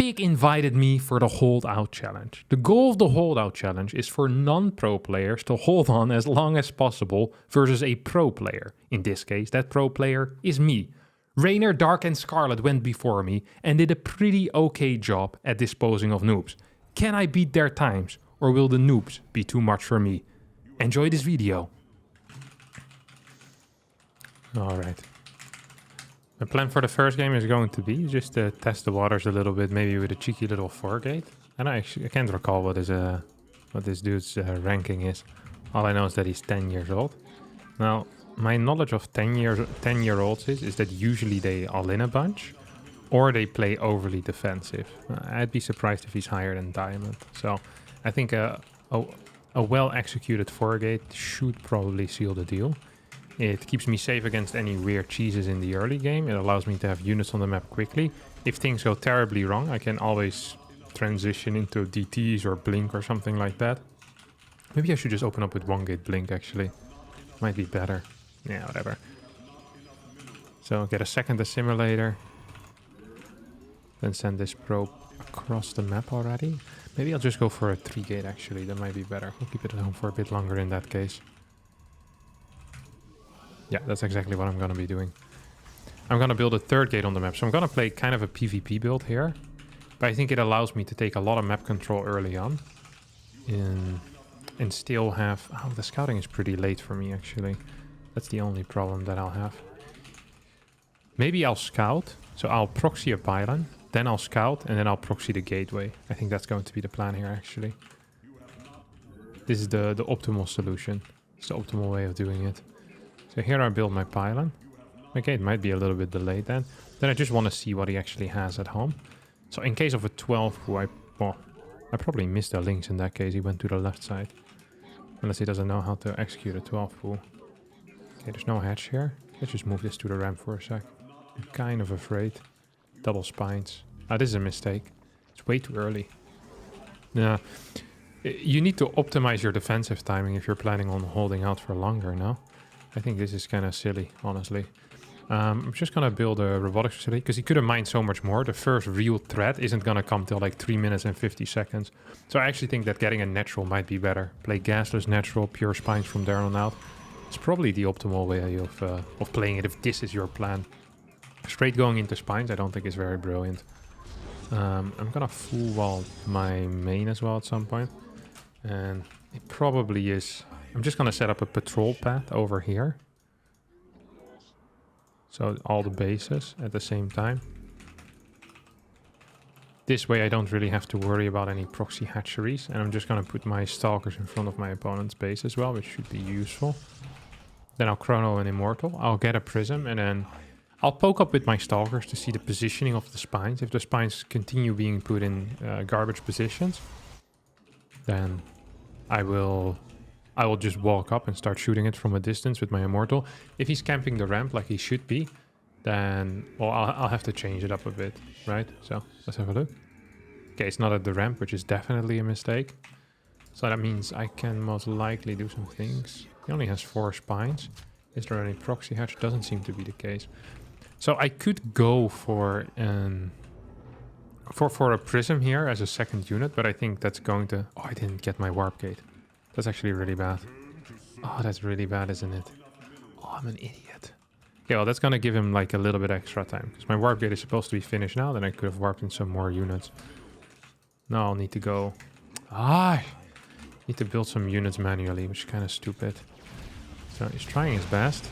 Pig invited me for the holdout challenge. The goal of the holdout challenge is for non-pro players to hold on as long as possible versus a pro player. In this case, that pro player is me. Rainer, Dark and Scarlet went before me and did a pretty okay job at disposing of noobs. Can I beat their times, or will the noobs be too much for me? Enjoy this video. Alright. My plan for the first game is going to be just to test the waters a little bit, maybe with a cheeky little 4-gate. And I can't recall what this dude's ranking is. All I know is that he's 10 years old. Now, my knowledge of 10-year-olds is that usually they all in a bunch, or they play overly defensive. I'd be surprised if he's higher than Diamond. So I think a well-executed 4-gate should probably seal the deal. It keeps me safe against any weird cheeses in the early game. It allows me to have units on the map quickly. If things go terribly wrong, I can always transition into DTs or Blink or something like that. Maybe I should just open up with 1-gate Blink, actually. Might be better. Yeah, whatever. So get a second assimilator. Then send this probe across the map already. Maybe I'll just go for a 3-gate, actually. That might be better. We'll keep it at home for a bit longer in that case. Yeah, that's exactly what I'm going to be doing. I'm going to build a 3rd gate on the map. So I'm going to play kind of a PvP build here. But I think it allows me to take a lot of map control early on. And still have... Oh, the scouting is pretty late for me, actually. That's the only problem that I'll have. Maybe I'll scout. So I'll proxy a pylon. Then I'll scout. And then I'll proxy the gateway. I think that's going to be the plan here, actually. This is the optimal solution. It's the optimal way of doing it. So here I build my pylon. Okay, it might be a little bit delayed then. Then I just want to see what he actually has at home. So in case of a 12 pool, I probably missed the links in that case. He went to the left side. Unless he doesn't know how to execute a 12 pool. Okay, there's no hatch here. Let's just move this to the ramp for a sec. I'm kind of afraid. Double spines. Ah, this is a mistake. It's way too early. Yeah. You need to optimize your defensive timing if you're planning on holding out for longer, no? I think this is kind of silly, honestly. I'm just going to build a robotics facility because he could have mined so much more. The first real threat isn't going to come till like 3 minutes and 50 seconds. So I actually think that getting a natural might be better. Play gasless natural, pure spines from there on out. It's probably the optimal way of playing it if this is your plan. Straight going into spines I don't think is very brilliant. I'm going to full wall my main as well at some point. And it probably is... I'm just going to set up a patrol path over here. So all the bases at the same time. This way I don't really have to worry about any proxy hatcheries. And I'm just going to put my stalkers in front of my opponent's base as well, which should be useful. Then I'll chrono an immortal. I'll get a prism and then I'll poke up with my stalkers to see the positioning of the spines. If the spines continue being put in garbage positions, then I will just walk up and start shooting it from a distance with my immortal. If he's camping the ramp like he should be, then, well, I'll have to change it up a bit, right? So let's have a look. Okay, it's not at the ramp, which is definitely a mistake. So that means I can most likely do some things. He only has 4 spines. Is there any proxy hatch? Doesn't seem to be the case. So I could go for a prism here as a second unit, but I think that's going to... Oh, I didn't get my warp gate. That's actually really bad. Oh, that's really bad, isn't it? Oh, I'm an idiot. Okay, well, that's going to give him like a little bit extra time. Because my warp gate is supposed to be finished now. Then I could have warped in some more units. Now I'll need to go... I need to build some units manually, which is kind of stupid. So he's trying his best.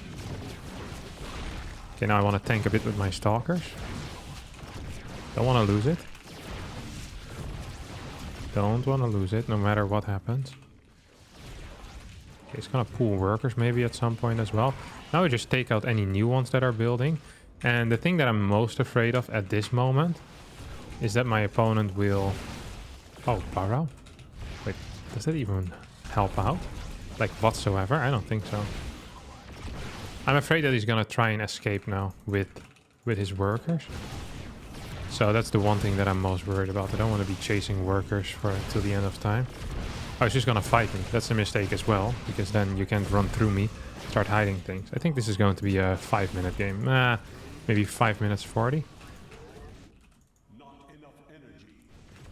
Okay, now I want to tank a bit with my stalkers. Don't want to lose it. Don't want to lose it, no matter what happens. Okay, he's gonna pull workers maybe at some point as well. Now we just take out any new ones that are building. And the thing that I'm most afraid of at this moment is that my opponent will... Oh, Barrow? Wait, does that even help out? Like whatsoever? I don't think so. I'm afraid that he's gonna try and escape now with his workers. So that's the one thing that I'm most worried about. I don't want to be chasing workers till the end of time. I was just gonna fight me. That's a mistake as well, because then you can't run through me, start hiding things. I think this is going to be a 5-minute game. Maybe 5 minutes 40.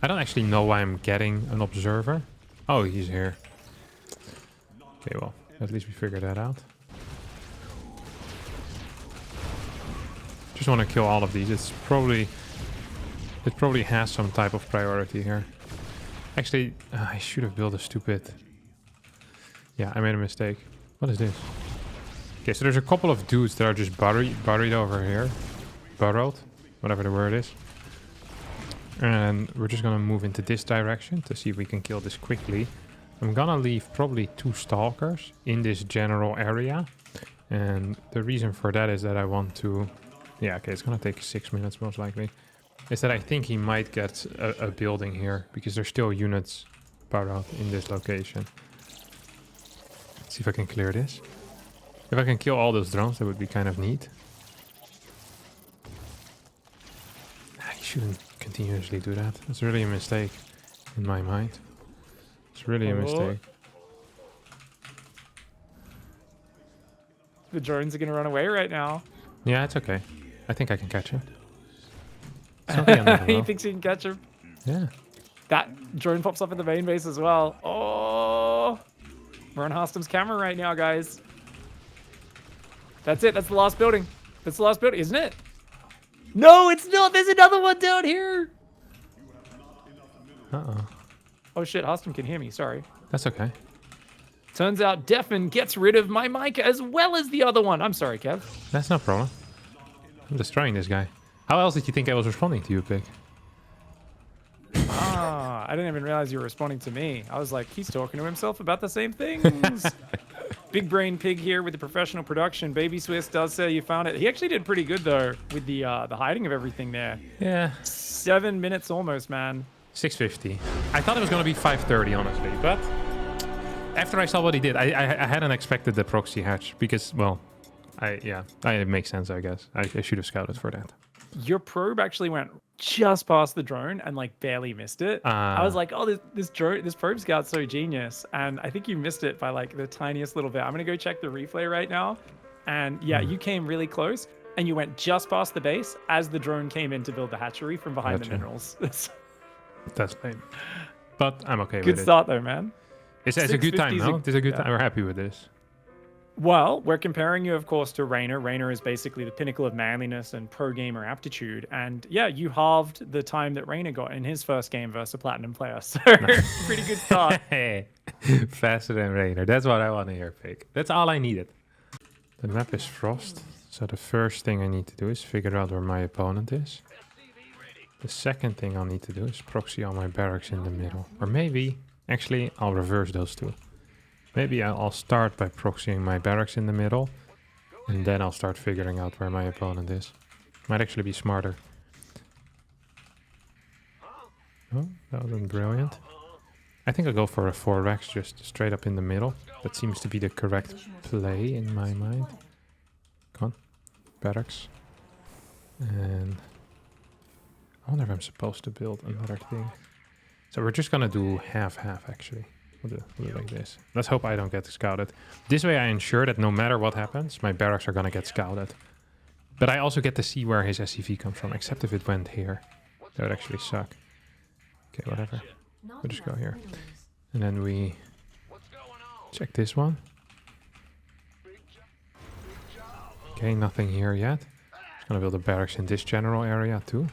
I don't actually know why I'm getting an observer. Oh, he's here. Okay, well, at least we figured that out. Just want to kill all of these. It probably has some type of priority here. Actually, I should have built a stupid... Yeah, I made a mistake. What is this? Okay, so there's a couple of dudes that are just buried over here. Burrowed, whatever the word is. And we're just gonna move into this direction to see if we can kill this quickly. I'm gonna leave probably 2 stalkers in this general area. And the reason for that is that I want to... Yeah, okay, it's gonna take 6 minutes most likely. Is that I think he might get a building here because there's still units burrowed in this location. Let's see if I can clear this. If I can kill all those drones, that would be kind of neat. You shouldn't continuously do that. That's really a mistake in my mind. It's really a mistake. The drones are going to run away right now. Yeah, it's okay. I think I can catch him. It's not the end of the He world. thinks he can catch him. Yeah. That drone pops up in the main base as well. Oh, we're on Harstem's camera right now, guys. That's it. That's the last building. That's the last building, isn't it? No, it's not. There's another one down here. Uh-oh. Oh, shit. Harstem can hear me. Sorry. That's okay. Turns out Deafin gets rid of my mic as well as the other one. I'm sorry, Kev. That's no problem. I'm destroying this guy. How else did you think I was responding to you, Pig? Ah, I didn't even realize you were responding to me. I was like, he's talking to himself about the same things. Big Brain Pig here with the professional production. Baby Swiss does say you found it. He actually did pretty good, though, with the hiding of everything there. Yeah. 7 minutes almost, man. 6:50. I thought it was going to be 5:30, honestly, but after I saw what he did, I hadn't expected the proxy hatch because, well, it makes sense, I guess. I should have scouted for that. Your probe actually went just past the drone and like barely missed it. I was like, oh, this probe scout's so genius, and I think you missed it by like the tiniest little bit. I'm gonna go check the replay right now, and yeah, you came really close, and you went just past the base as the drone came in to build the hatchery from behind the minerals. That's lame, but I'm okay with it. Good start though, man. It's a good time, no? It's a good time. We're happy with this. Well, we're comparing you, of course, to Rainer. Rainer is basically the pinnacle of manliness and pro gamer aptitude. And yeah, you halved the time that Rainer got in his first game versus a platinum player. So pretty good start. Hey, faster than Rainer. That's what I want to hear, Pig. That's all I needed. The map is frost. So the first thing I need to do is figure out where my opponent is. The second thing I'll need to do is proxy all my barracks in the middle. Or maybe, actually, I'll reverse those two. Maybe I'll start by proxying my barracks in the middle, and then I'll start figuring out where my opponent is. Might actually be smarter. Oh, that wasn't brilliant. I think I'll go for a 4x just straight up in the middle. That seems to be the correct play in my mind. Come on, barracks. And I wonder if I'm supposed to build another thing. So we're just gonna do half-half actually. We'll do it like this. Let's hope I don't get scouted. This way I ensure that no matter what happens, my barracks are gonna get scouted. But I also get to see where his SCV comes from, except if it went here. That would actually suck. Okay, whatever. We'll just go here. And then we check this one. Okay, nothing here yet. Just gonna build a barracks in this general area too.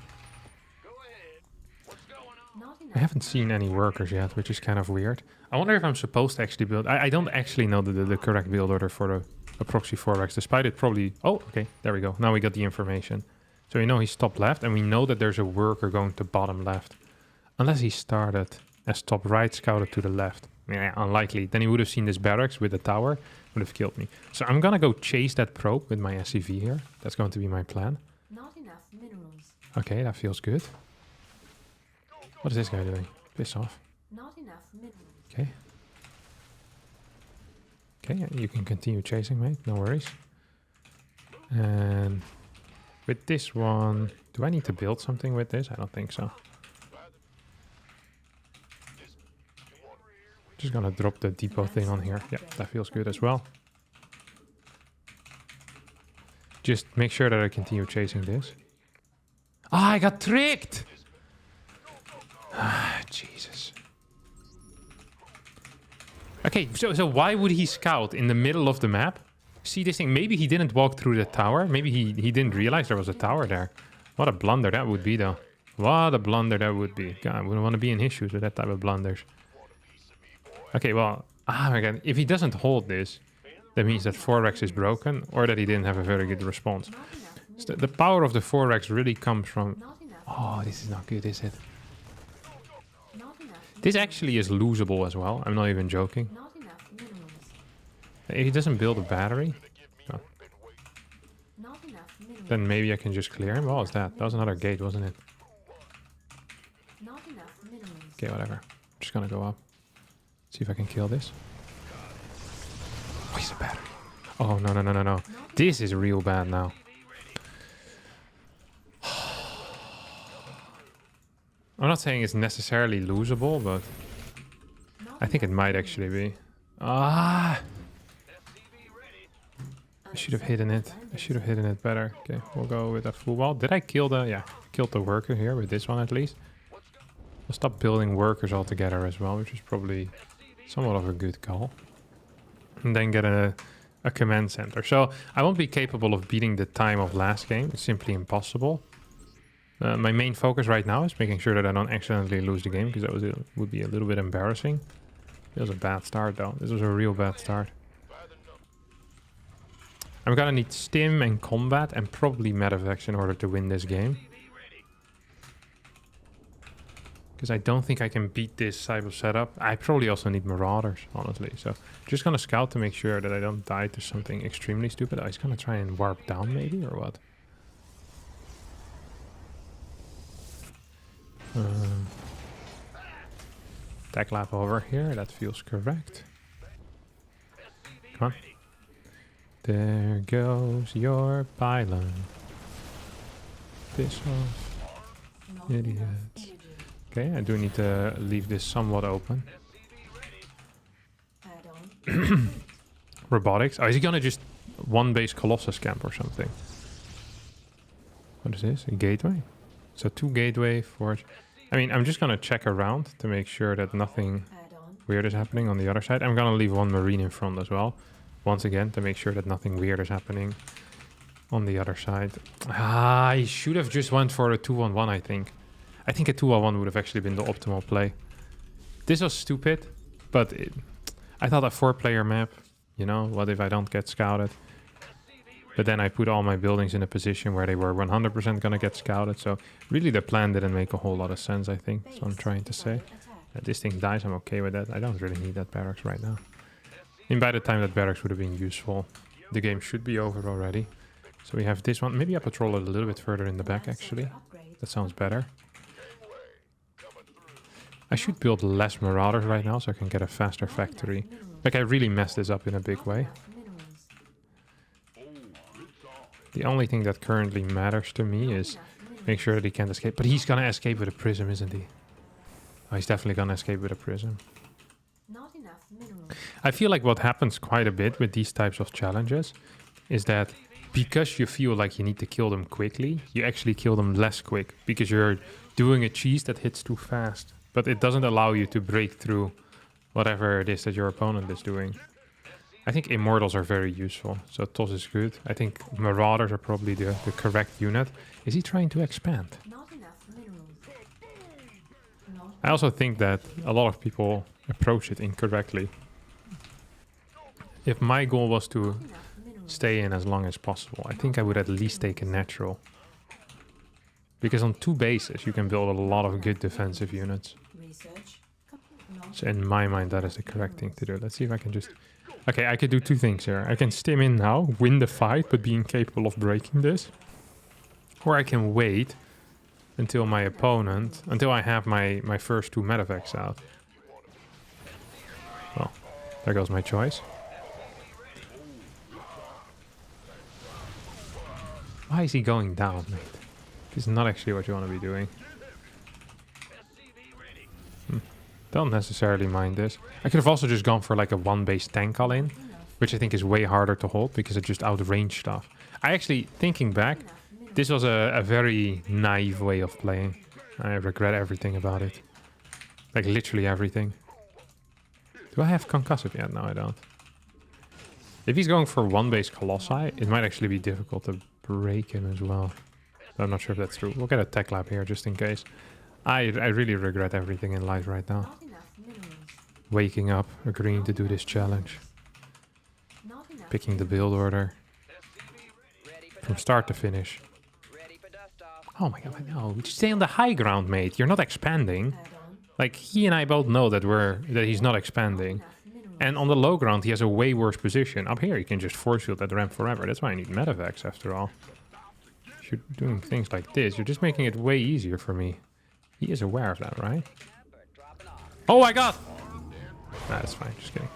I haven't seen any workers yet, which is kind of weird. I wonder if I'm supposed to actually build... I don't actually know the correct build order for a proxy 4x, despite it probably... Oh, okay, there we go. Now we got the information. So we know he's top left, and we know that there's a worker going to bottom left. Unless he started as top right, scouted to the left. Yeah, unlikely. Then he would have seen this barracks with a tower, would have killed me. So I'm gonna go chase that probe with my SCV here. That's going to be my plan. Not enough minerals. Okay, that feels good. What is this guy doing? Piss off. Not enough minerals. Okay. Okay, you can continue chasing, mate. No worries. And with this one, do I need to build something with this? I don't think so. Just gonna drop the depot thing on here. Yeah, that feels good as well. Just make sure that I continue chasing this. Ah, I got tricked! Jesus. Okay, so why would he scout in the middle of the map? See this thing? Maybe he didn't walk through the tower. Maybe he didn't realize there was a tower there. What a blunder that would be, though. What a blunder that would be. God, I wouldn't want to be in his shoes with that type of blunders. Okay, well... Ah, my God. If he doesn't hold this, that means that 4x is broken, or that he didn't have a very good response. So the power of the 4x really comes from... Oh, this is not good, is it? This actually is losable as well. I'm not even joking. If he doesn't build a battery, oh, then maybe I can just clear him. What was that? That was another gate, wasn't it? Okay, whatever. Just gonna go up. See if I can kill this. Oh, he's a battery. Oh, no. This is real bad now. I'm not saying it's necessarily losable, but I think it might actually be. Ah! I should have hidden it. I should have hidden it better. Okay, we'll go with a full wall. Did I kill the... Yeah, killed the worker here with this one at least. We'll stop building workers altogether as well, which is probably somewhat of a good call. And then get a command center. So I won't be capable of beating the time of last game. It's simply impossible. My main focus right now is making sure that I don't accidentally lose the game, because that would be a little bit embarrassing. It was a bad start though. This was a real bad start. I'm gonna need stim and combat and probably medevacs in order to win this game. Because I don't think I can beat this type of setup. I probably also need marauders, honestly. So just gonna scout to make sure that I don't die to something extremely stupid. Oh, he's gonna try and warp down maybe, or what? Tech lab over here, that feels correct. Come on. There goes your pylon. Piss off, idiots. Okay, I do need to leave this somewhat open. Robotics. Oh, is he gonna just one base Colossus camp or something? What is this? A gateway? So 2 gateway, forge. I mean, I'm just gonna check around to make sure that nothing weird is happening on the other side. I'm gonna leave 1 marine in front as well. Once again, to make sure that nothing weird is happening on the other side. Ah, I should have just went for a 2-on-1, I think. I think a 2-on-1 would have actually been the optimal play. This was stupid, but I thought a 4-player map, you know, what if I don't get scouted? But then I put all my buildings in a position where they were 100% gonna get scouted, so really the plan didn't make a whole lot of sense, I think. That's what I'm trying to say. This thing dies, I'm okay with that. I don't really need that barracks right now. I mean, by the time that barracks would have been useful, the game should be over already. So we have this one. Maybe I patrol it a little bit further in the back, actually. That sounds better. I should build less marauders right now so I can get a faster factory. Like, I really messed this up in a big way. The only thing that currently matters to me is make sure that he can't escape. But he's gonna escape with a prism, isn't he? Oh, he's definitely gonna escape with a prism. I feel like what happens quite a bit with these types of challenges is that because you feel like you need to kill them quickly, you actually kill them less quick because you're doing a cheese that hits too fast. But it doesn't allow you to break through whatever it is that your opponent is doing. I think Immortals are very useful, so Toss is good. I think Marauders are probably the correct unit. Is he trying to expand? I also think that a lot of people approach it incorrectly. If my goal was to stay in as long as possible, I think I would at least take a natural. Because on 2 bases, you can build a lot of good defensive units. So in my mind, that is the correct thing to do. Let's see if I can just... Okay, I could do 2 things here. I can stim in now, win the fight, but be incapable of breaking this. Or I can wait until my opponent... Until I have my first 2 medevacs out. Well, there goes my choice. Why is he going down, mate? This is not actually what you want to be doing. Don't necessarily mind this. I could have also just gone for like a 1-base tank all-in, which I think is way harder to hold because it just outrange stuff. I actually, thinking back, this was a very naive way of playing. I regret everything about it. Like literally everything. Do I have concussive yet? No, I don't. If he's going for one base Colossi, it might actually be difficult to break him as well. I'm not sure if that's true. We'll get a tech lab here just in case. I really regret everything in life right now. Not enough minerals. Waking up, agreeing to do this challenge. Not enough. Picking the build order. From start to finish. Oh my god, no. Just stay on the high ground, mate. You're not expanding. Add-on. Like, he and I both know that he's not expanding. Enough minerals. And on the low ground, he has a way worse position. Up here, you can just force field that ramp forever. That's why I need medevacs, after all. If you're doing things like this, you're just making it way easier for me. He is aware of that, right? Oh my god! Nah, that's fine. Just kidding.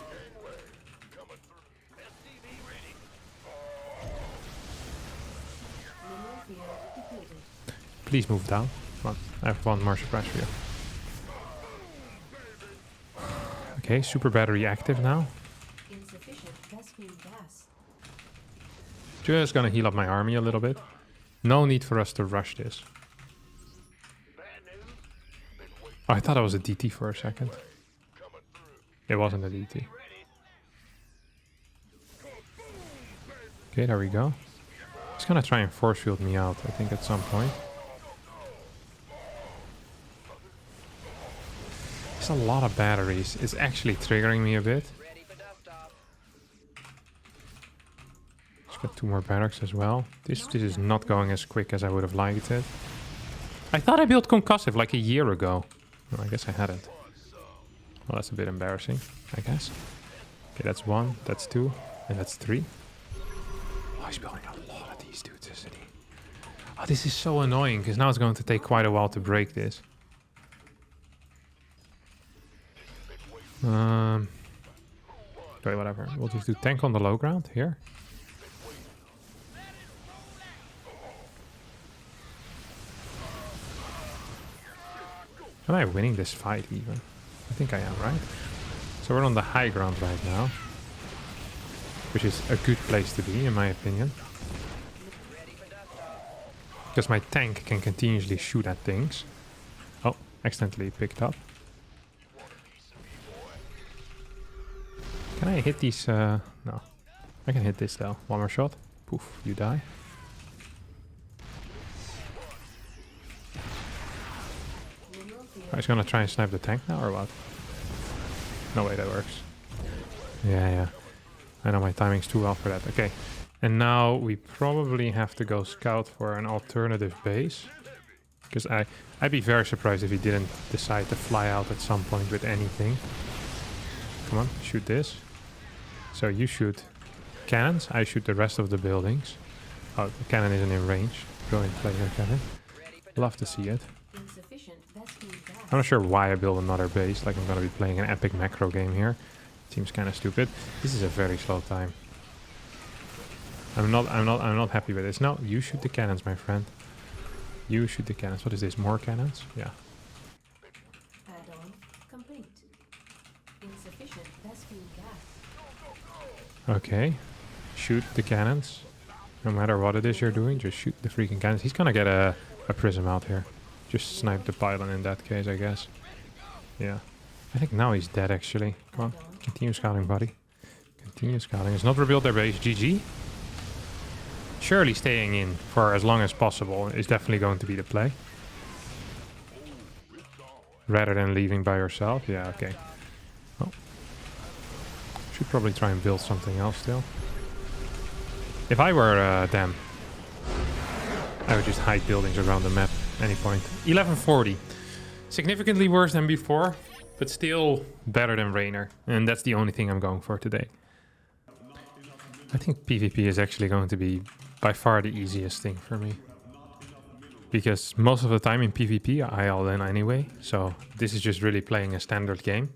Mineral field depleted. Please move down. Come on. I have one more surprise for you. Okay, super battery active now. Insufficient Vespene gas. Just gonna heal up my army a little bit. No need for us to rush this. Oh, I thought it was a DT for a second. It wasn't a DT. Okay, there we go. He's gonna try and force field me out, I think, at some point. It's a lot of batteries. It's actually triggering me a bit. Just got 2 more barracks as well. This is not going as quick as I would have liked it. I thought I built concussive like a year ago. Well, I guess I hadn't. Well, that's a bit embarrassing, I guess. Okay, that's 1, that's 2, and that's 3. Oh, he's building a lot of these dudes, isn't he? Oh, this is so annoying, because now it's going to take quite a while to break this. Okay, whatever. We'll just do tank on the low ground here. Am I winning this fight even? I think I am, right? So we're on the high ground right now. Which is a good place to be, in my opinion. Because my tank can continuously shoot at things. Oh, accidentally picked up. Can I hit these? No. I can hit this though. One more shot. Poof, you die. I was gonna try and snipe the tank now or what? No way that works. Yeah. I know my timing's too well for that. Okay. And now we probably have to go scout for an alternative base. Because I'd be very surprised if he didn't decide to fly out at some point with anything. Come on, shoot this. So you shoot cannons, I shoot the rest of the buildings. Oh, the cannon isn't in range. Brilliant play here, Kevin. Love to see it. Insufficient Vespene gas. I'm not sure why I build another base, like I'm gonna be playing an epic macro game here. Seems kind of stupid. This is a very slow time. I'm not happy with this. No, you shoot the cannons, my friend. You shoot the cannons. What is this? More cannons? Yeah. Add-on complete. Insufficient Vespene gas. Okay. Shoot the cannons. No matter what it is you're doing, just shoot the freaking cannons. He's gonna get a prism out here. Just snipe the pylon in that case, I guess. Yeah. I think now he's dead, actually. Come on. Continue scouting, buddy. Continue scouting. It's not rebuilt their base. GG. Surely staying in for as long as possible is definitely going to be the play. Rather than leaving by yourself. Yeah, okay. Oh. Should probably try and build something else still. If I were them, I would just hide buildings around the map at any point. 1140. Significantly worse than before, but still better than Rainer. And that's the only thing I'm going for today. I think PvP is actually going to be by far the easiest thing for me. Because most of the time in PvP I all in anyway. So this is just really playing a standard game.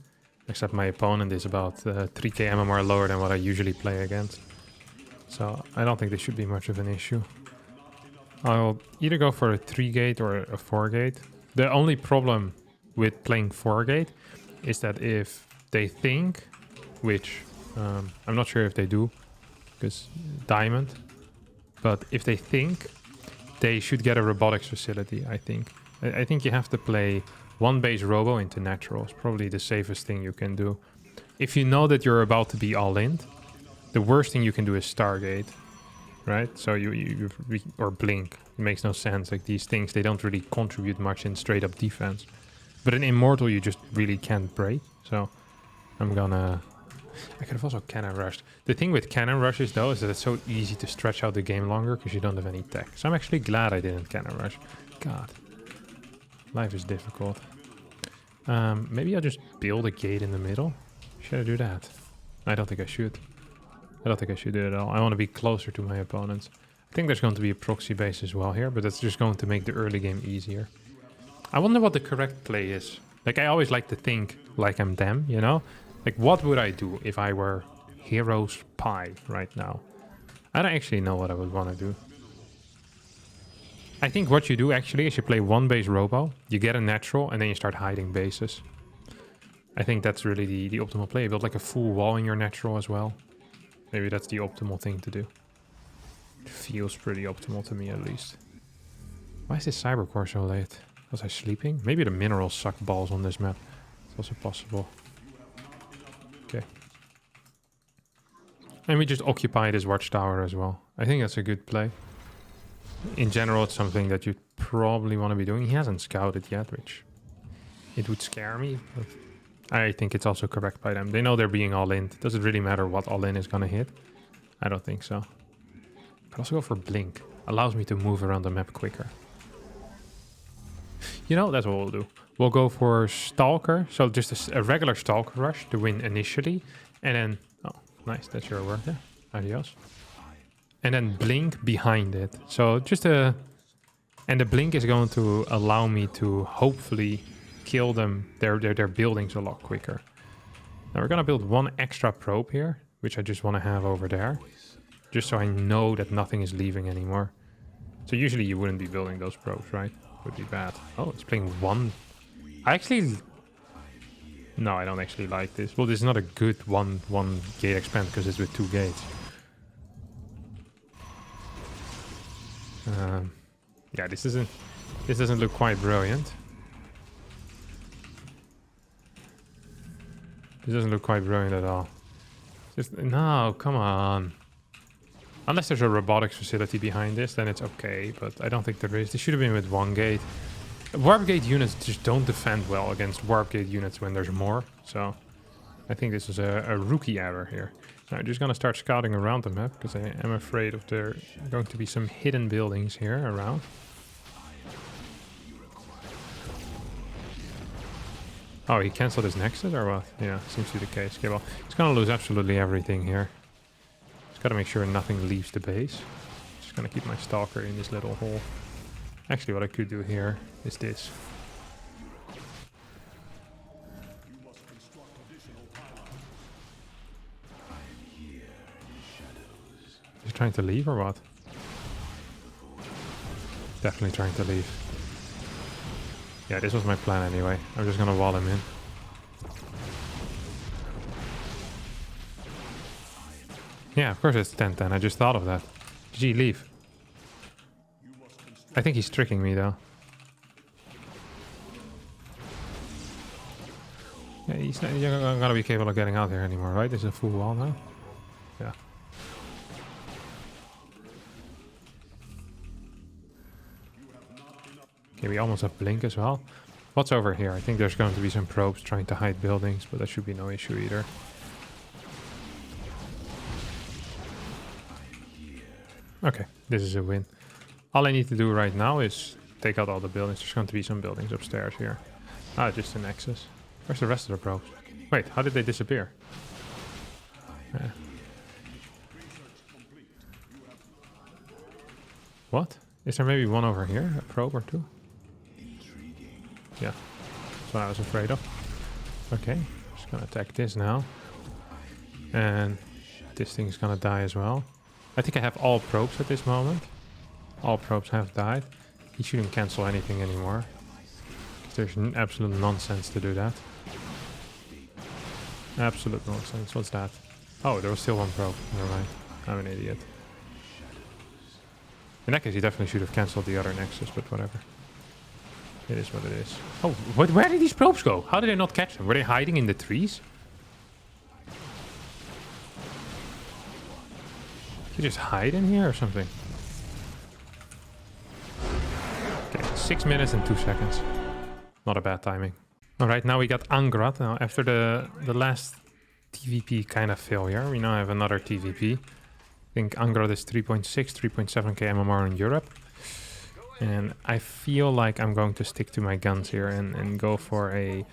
Except my opponent is about 3k MMR lower than what I usually play against. So I don't think this should be much of an issue. I'll either go for a 3-gate or a 4-gate. The only problem with playing 4-gate is that if they think, which I'm not sure if they do, because diamond, but if they think, they should get a robotics facility, I think. I think you have to play One base robo into natural is probably the safest thing you can do. If you know that you're about to be all in, the worst thing you can do is Stargate, right? So or Blink. It makes no sense. Like these things, they don't really contribute much in straight up defense. But in Immortal, you just really can't break. So I'm gonna... I could have also cannon rushed. The thing with cannon rushes though is that it's so easy to stretch out the game longer because you don't have any tech. So I'm actually glad I didn't cannon rush. God, life is difficult. Maybe I'll just build a gate in the middle. Should I do that? I don't think I should. I don't think I should do it at all. I want to be closer to my opponents. I think there's going to be a proxy base as well here, but that's just going to make the early game easier. I wonder what the correct play is. Like, I always like to think like I'm them, you know? Like, what would I do if I were Heroes Pi right now? I don't actually know what I would want to do. I think what you do actually is you play one base robo, you get a natural, and then you start hiding bases. I think that's really the optimal play. You build like a full wall in your natural as well. Maybe that's the optimal thing to do. It feels pretty optimal to me at least. Why is this Cybercore so late? Was I sleeping? Maybe the minerals suck balls on this map. It's also possible. Okay. And we just occupy this watchtower as well. I think that's a good play. In general, it's something that you probably want to be doing. He hasn't scouted yet, which it would scare me. But I think it's also correct by them. They know they're being all in. Does it really matter what all in is going to hit? I don't think so. Could also go for Blink. Allows me to move around the map quicker. You know, that's what we'll do. We'll go for Stalker. So just a regular Stalker rush to win initially. And then... Oh, nice. That's your word there. Adios. And then Blink behind it. So just a... And the Blink is going to allow me to hopefully kill them, their buildings a lot quicker. Now we're going to build one extra probe here, which I just want to have over there. Just so I know that nothing is leaving anymore. So usually you wouldn't be building those probes, right? Would be bad. Oh, it's playing one. I actually... No, I don't actually like this. Well, this is not a good one gate expand because it's with 2 gates. Yeah, this doesn't look quite brilliant. This doesn't look quite brilliant at all. Just no, come on. Unless there's a robotics facility behind this, then it's okay. But I don't think there is. This should have been with 1 gate. Warp gate units just don't defend well against warp gate units when there's more. So I think this is a rookie error here. Now I'm just gonna start scouting around the map because I am afraid of there going to be some hidden buildings here around. Oh, he cancelled his nexus or what? Yeah, seems to be the case. Okay, well, he's gonna lose absolutely everything here. Just gotta make sure nothing leaves the base. Just gonna keep my stalker in this little hole. Actually, what I could do here is this. He's trying to leave or what? Definitely trying to leave. Yeah, this was my plan anyway. I'm just gonna wall him in. Yeah, of course it's 10-10. I just thought of that. GG, leave. I think he's tricking me though. Yeah, you're not gonna be capable of getting out here anymore, right? This is a full wall now. Yeah. Okay, we almost have Blink as well. What's over here? I think there's going to be some probes trying to hide buildings, but that should be no issue either. Okay, this is a win. All I need to do right now is take out all the buildings. There's going to be some buildings upstairs here. Ah, just a nexus. Where's the rest of the probes? Wait, how did they disappear? Yeah. What? Is there maybe one over here? A probe or 2? Yeah, that's what I was afraid of. Okay, just gonna attack this now. And this thing is gonna die as well. I think I have all probes at this moment. All probes have died. He shouldn't cancel anything anymore. There's absolute nonsense to do that. Absolute nonsense. What's that? Oh, there was still 1 probe. Never mind. I'm an idiot. In that case, he definitely should have cancelled the other nexus, but whatever. It is what it is. Oh, where did these probes go? How did I not catch them? Were they hiding in the trees? Did they just hide in here or something? Okay, 6 minutes and 2 seconds. Not a bad timing. Alright, now we got Angrat. Now, after the last TVP kind of failure, we now have another TVP. I think Angrat is 3.6, 3.7k MMR in Europe. And I feel like I'm going to stick to my guns here and go for a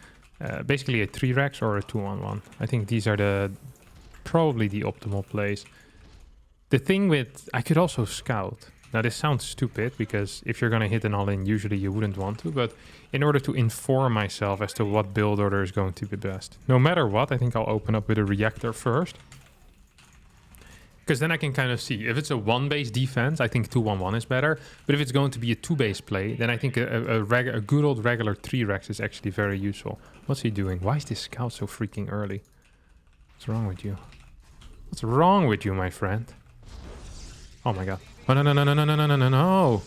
basically a 3-Rex or a 2-on-1. I think these are probably the optimal plays. The thing with... I could also scout. Now this sounds stupid because if you're going to hit an all-in, usually you wouldn't want to. But in order to inform myself as to what build order is going to be best. No matter what, I think I'll open up with a reactor first. Because then I can kind of see. If it's a 1-base defense, I think 2-1-1 is better. But if it's going to be a 2-base play, then I think a good old regular 3-Rex is actually very useful. What's he doing? Why is this scout so freaking early? What's wrong with you? What's wrong with you, my friend? Oh my god. Oh, no, no, no, no, no, no, no, no, no.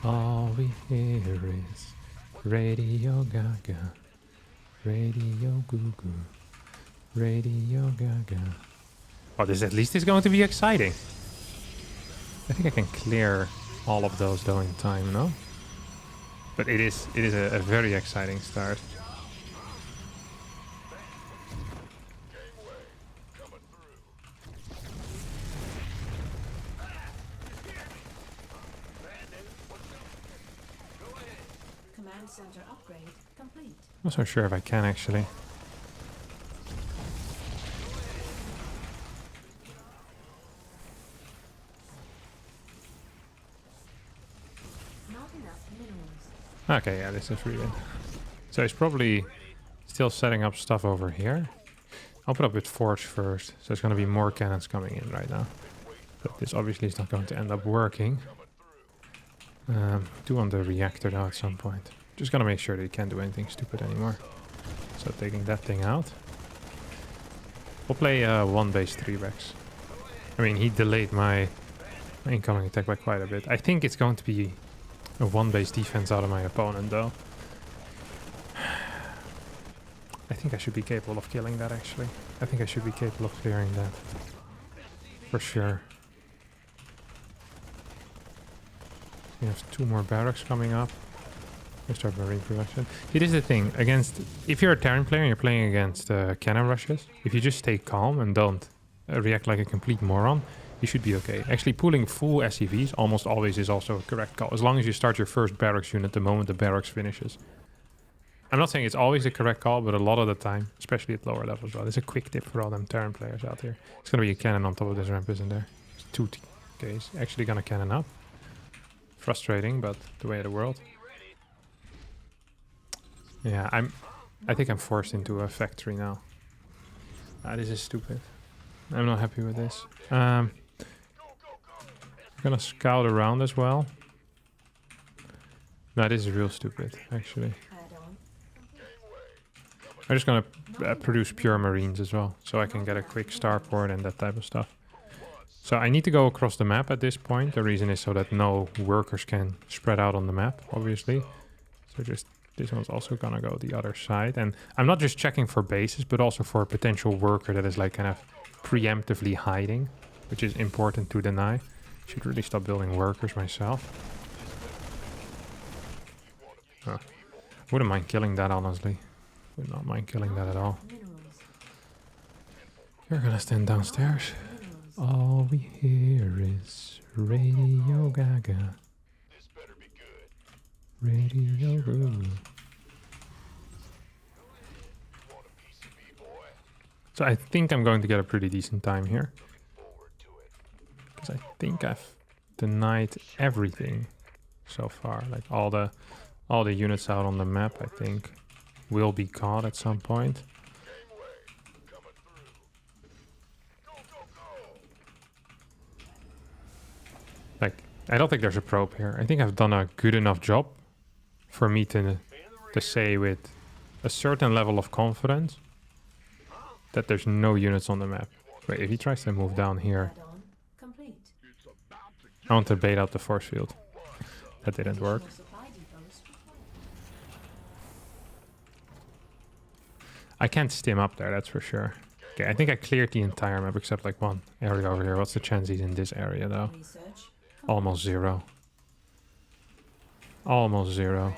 All we hear is Radio Gaga. Radio Goo Goo. Radio Gaga. Oh, this at least is going to be exciting. I think I can clear all of those though in time, no? But it is a very exciting start. Command center upgrade complete. I'm not so sure if I can actually. Not enough minerals. Okay, yeah, this is really... So he's probably still setting up stuff over here. I'll put up with Forge first. So there's going to be more cannons coming in right now. But this obviously is not going to end up working. Do want the reactor now at some point. Just gonna make sure that he can't do anything stupid anymore. So taking that thing out. We'll play 1-base 3-Rex. I mean, he delayed my incoming attack by quite a bit. I think it's going to be a 1-base defense out of my opponent, though. I think I should be capable of killing that, actually. I think I should be capable of clearing that. For sure. We have 2 more barracks coming up. We start marine production. It is the thing, against... If you're a Terran player and you're playing against cannon rushes, if you just stay calm and don't react like a complete moron, you should be okay. Actually, pulling full SCVs almost always is also a correct call. As long as you start your first barracks unit the moment the barracks finishes. I'm not saying it's always the correct call, but a lot of the time, especially at lower levels, well, it's a quick tip for all them Terran players out here. It's going to be a cannon on top of this ramp, isn't there? It's 2 TKs. Actually going to cannon up. Frustrating, but the way of the world. Yeah, I think I'm forced into a factory now. This is stupid. I'm not happy with this. I'm gonna scout around as well. No, this is real stupid, actually. I'm just gonna produce pure marines as well, so I can get a quick starport and that type of stuff. So I need to go across the map at this point. The reason is so that no workers can spread out on the map, obviously. So just this one's also gonna go the other side. And I'm not just checking for bases, but also for a potential worker that is like kind of preemptively hiding, which is important to deny. Should really stop building workers myself. Oh, wouldn't mind killing that, honestly. Would not mind killing that at all. You're gonna stand downstairs. All we hear is Radio Gaga. Radio Gaga. So I think I'm going to get a pretty decent time here. Because I think I've denied everything so far. Like all the units out on the map, I think, will be caught at some point. Like, I don't think there's a probe here. I think I've done a good enough job for me to say with a certain level of confidence that there's no units on the map. Wait, if he tries to move down here... I want to bait out the force field. That didn't work. Additional supply depots. I can't stim up there, that's for sure. Okay, I think I cleared the entire map except like one area over here. What's the chance he's in this area though? Research. Almost zero. Almost zero.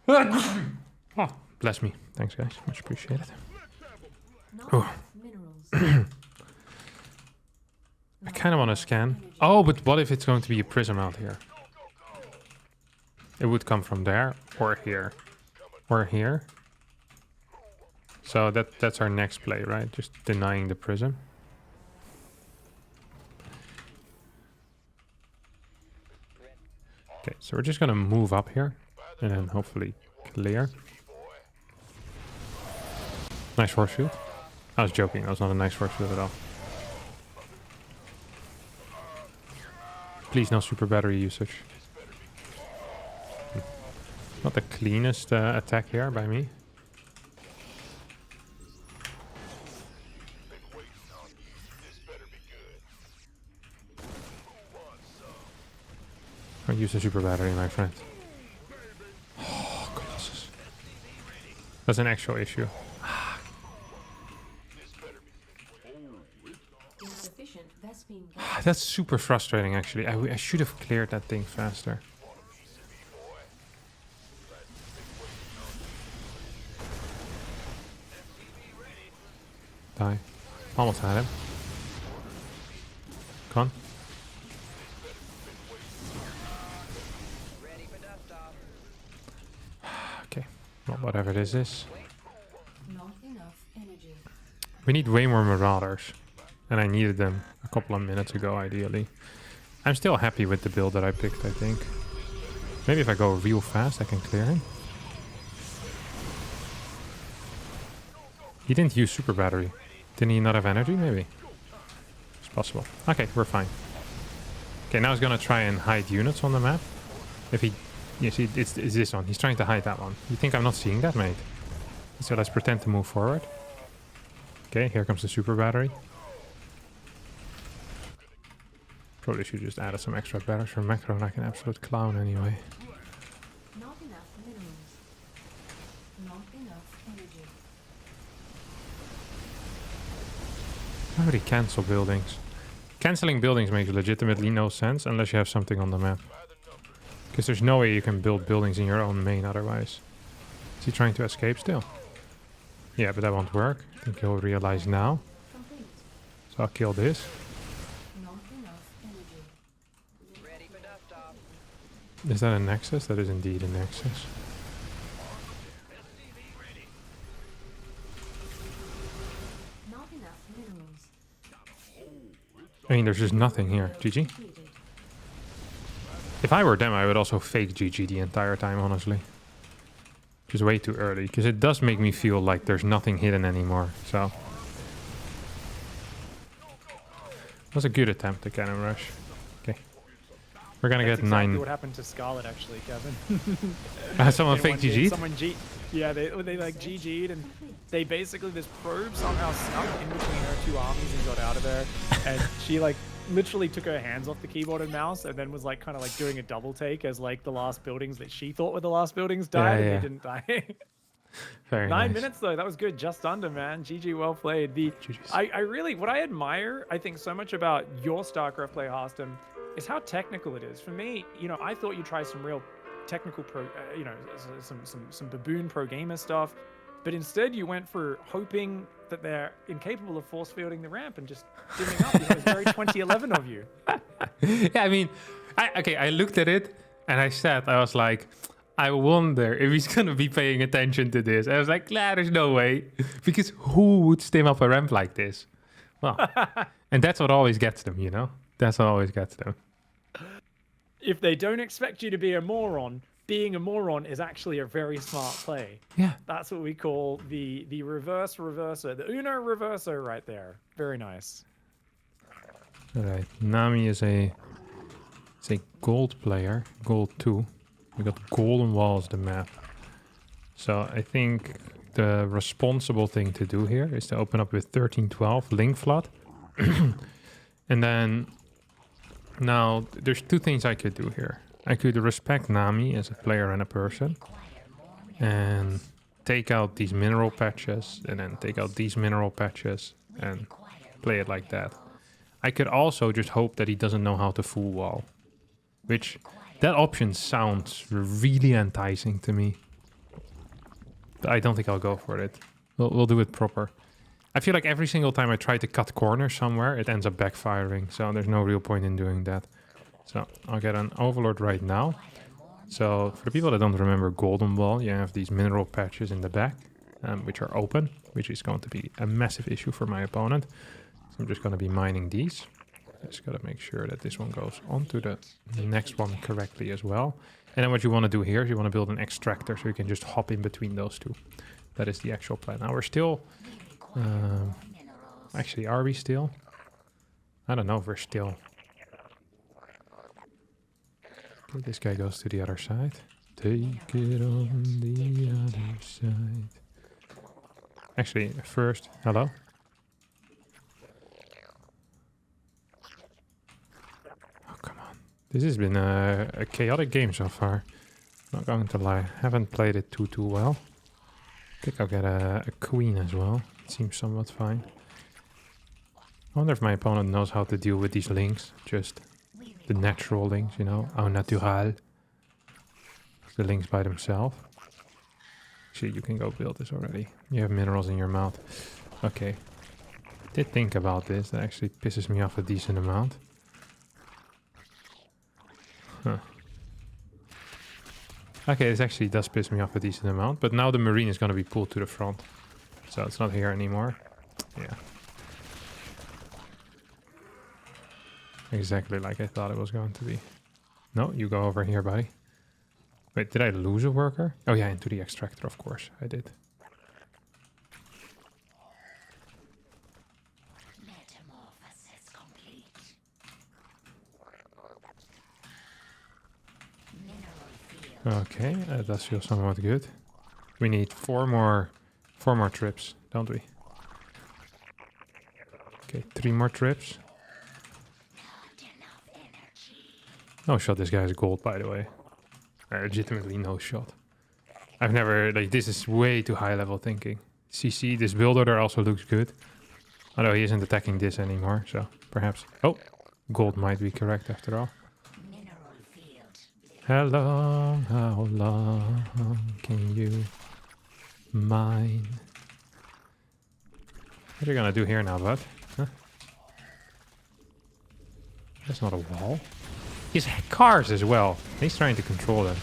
Oh, bless me. Thanks guys, much appreciated. Not Oh. enough minerals. I kind of want to scan. Oh, but what if it's going to be a prism out here? It would come from there or here. Or here. So that's our next play, right? Just denying the prism. Okay, so we're just gonna move up here and then hopefully clear. Nice force field. I was joking, that was not a nice force field at all. Please no super battery usage. Not the cleanest attack here by me. Don't use the super battery, my friend. Oh, Colossus. That's an actual issue. Insufficient Vespene That's super frustrating, actually. I should have cleared that thing faster. Die. Almost had him. Come on. Okay. Well, whatever this is. Not enough energy. We need way more Marauders. And I needed them a couple of minutes ago, ideally. I'm still happy with the build that I picked, I think. Maybe if I go real fast, I can clear him. He didn't use super battery. Didn't he not have energy? Maybe. It's possible. Okay, we're fine. Okay, now he's gonna try and hide units on the map. If he... You see, it's this one. He's trying to hide that one. You think I'm not seeing that, mate? So let's pretend to move forward. Okay, here comes the super battery. Probably should just add some extra batteries for macro like an absolute clown anyway. Not enough minerals. Not enough energy. I already cancel buildings. Canceling buildings makes legitimately no sense unless you have something on the map. Because there's no way you can build buildings in your own main otherwise. Is he trying to escape still? Yeah, but that won't work. I think he'll realize now. Complete. So I'll kill this. Not enough energy. Is that a nexus? That is indeed a nexus. Not enough minerals. I mean, there's just nothing here. GG. Completed. If I were them, I would also fake GG the entire time, honestly. Just way too early, because it does make me feel like there's nothing hidden anymore, so... That was a good attempt to cannon rush. Okay. We're gonna That's get exactly 9... what happened to Scarlet, actually, Kevin. Someone fake GG'd? Someone yeah, they like GG'd, and they basically, this probe somehow snuck in between her two armies and got out of there. And she like literally took her hands off the keyboard and mouse, and then was like kind of like doing a double take as like the last buildings that she thought were the last buildings died, and they didn't die. Very 9 nice. minutes though, that was good, just under, man. GG, well played. I really, what I admire, I think so much about your StarCraft play, Harstem, is how technical it is. For me, you know, I thought you'd try some real technical you know, some baboon pro gamer stuff, but instead you went for hoping that they're incapable of force fielding the ramp and just dimming up. You know, it's very 2011 of you. Yeah, I mean, I looked at it and I was like, I wonder if he's gonna be paying attention to this. I was like, nah, there's no way. Because who would stim up a ramp like this? Well, and that's what always gets them, you know? That's what always gets them. If they don't expect you to be a moron, being a moron is actually a very smart play. Yeah. That's what we call the reverser, the Uno reverso right there. Very nice. Alright, Nami is a gold player, gold 2. We got golden walls, the map. So I think the responsible thing to do here is to open up with 1312 link flood. And then now there's two things I could do here. I could respect Nami as a player and a person and take out these mineral patches and then take out these mineral patches and play it like that. I could also just hope that he doesn't know how to full wall, which that option sounds really enticing to me. But I don't think I'll go for it. We'll do it proper. I feel like every single time I try to cut corners somewhere, it ends up backfiring. So there's no real point in doing that. So I'll get an Overlord right now. So for the people that don't remember Golden Wall, you have these mineral patches in the back, which are open, which is going to be a massive issue for my opponent. So I'm just going to be mining these. Just got to make sure that this one goes onto the next one correctly as well. And then what you want to do here is you want to build an extractor so you can just hop in between those two. That is the actual plan. Now we're still... actually, are we still? I don't know if we're still. Okay, this guy goes to the other side. Take it on the other side. Actually, first, hello? Oh, come on. This has been a chaotic game so far. Not going to lie. Haven't played it too well. I think I'll get a queen as well. It seems somewhat fine. I wonder if my opponent knows how to deal with these links. Just the natural links, you know. Au natural. The links by themselves. Actually, you can go build this already. You have minerals in your mouth. Okay. Did think about this. That actually pisses me off a decent amount. Huh. Okay, this actually does piss me off a decent amount. But now the marine is going to be pulled to the front. So it's not here anymore. Yeah. Exactly like I thought it was going to be. No, you go over here, buddy. Wait, did I lose a worker? Oh yeah, into the extractor, of course. I did. Metamorphosis complete. Mineral field. Okay, that does feel somewhat good. We need four more trips, don't we? Okay, 3 more trips. No shot, this guy is gold, by the way. Legitimately no shot. I've never, like, this is way too high level thinking. CC, this builder there also looks good. Although he isn't attacking this anymore, so perhaps... Oh, gold might be correct after all. How long can you mine? What are you gonna do here now, bud? Huh? That's not a wall. He has cars as well. He's trying to control them.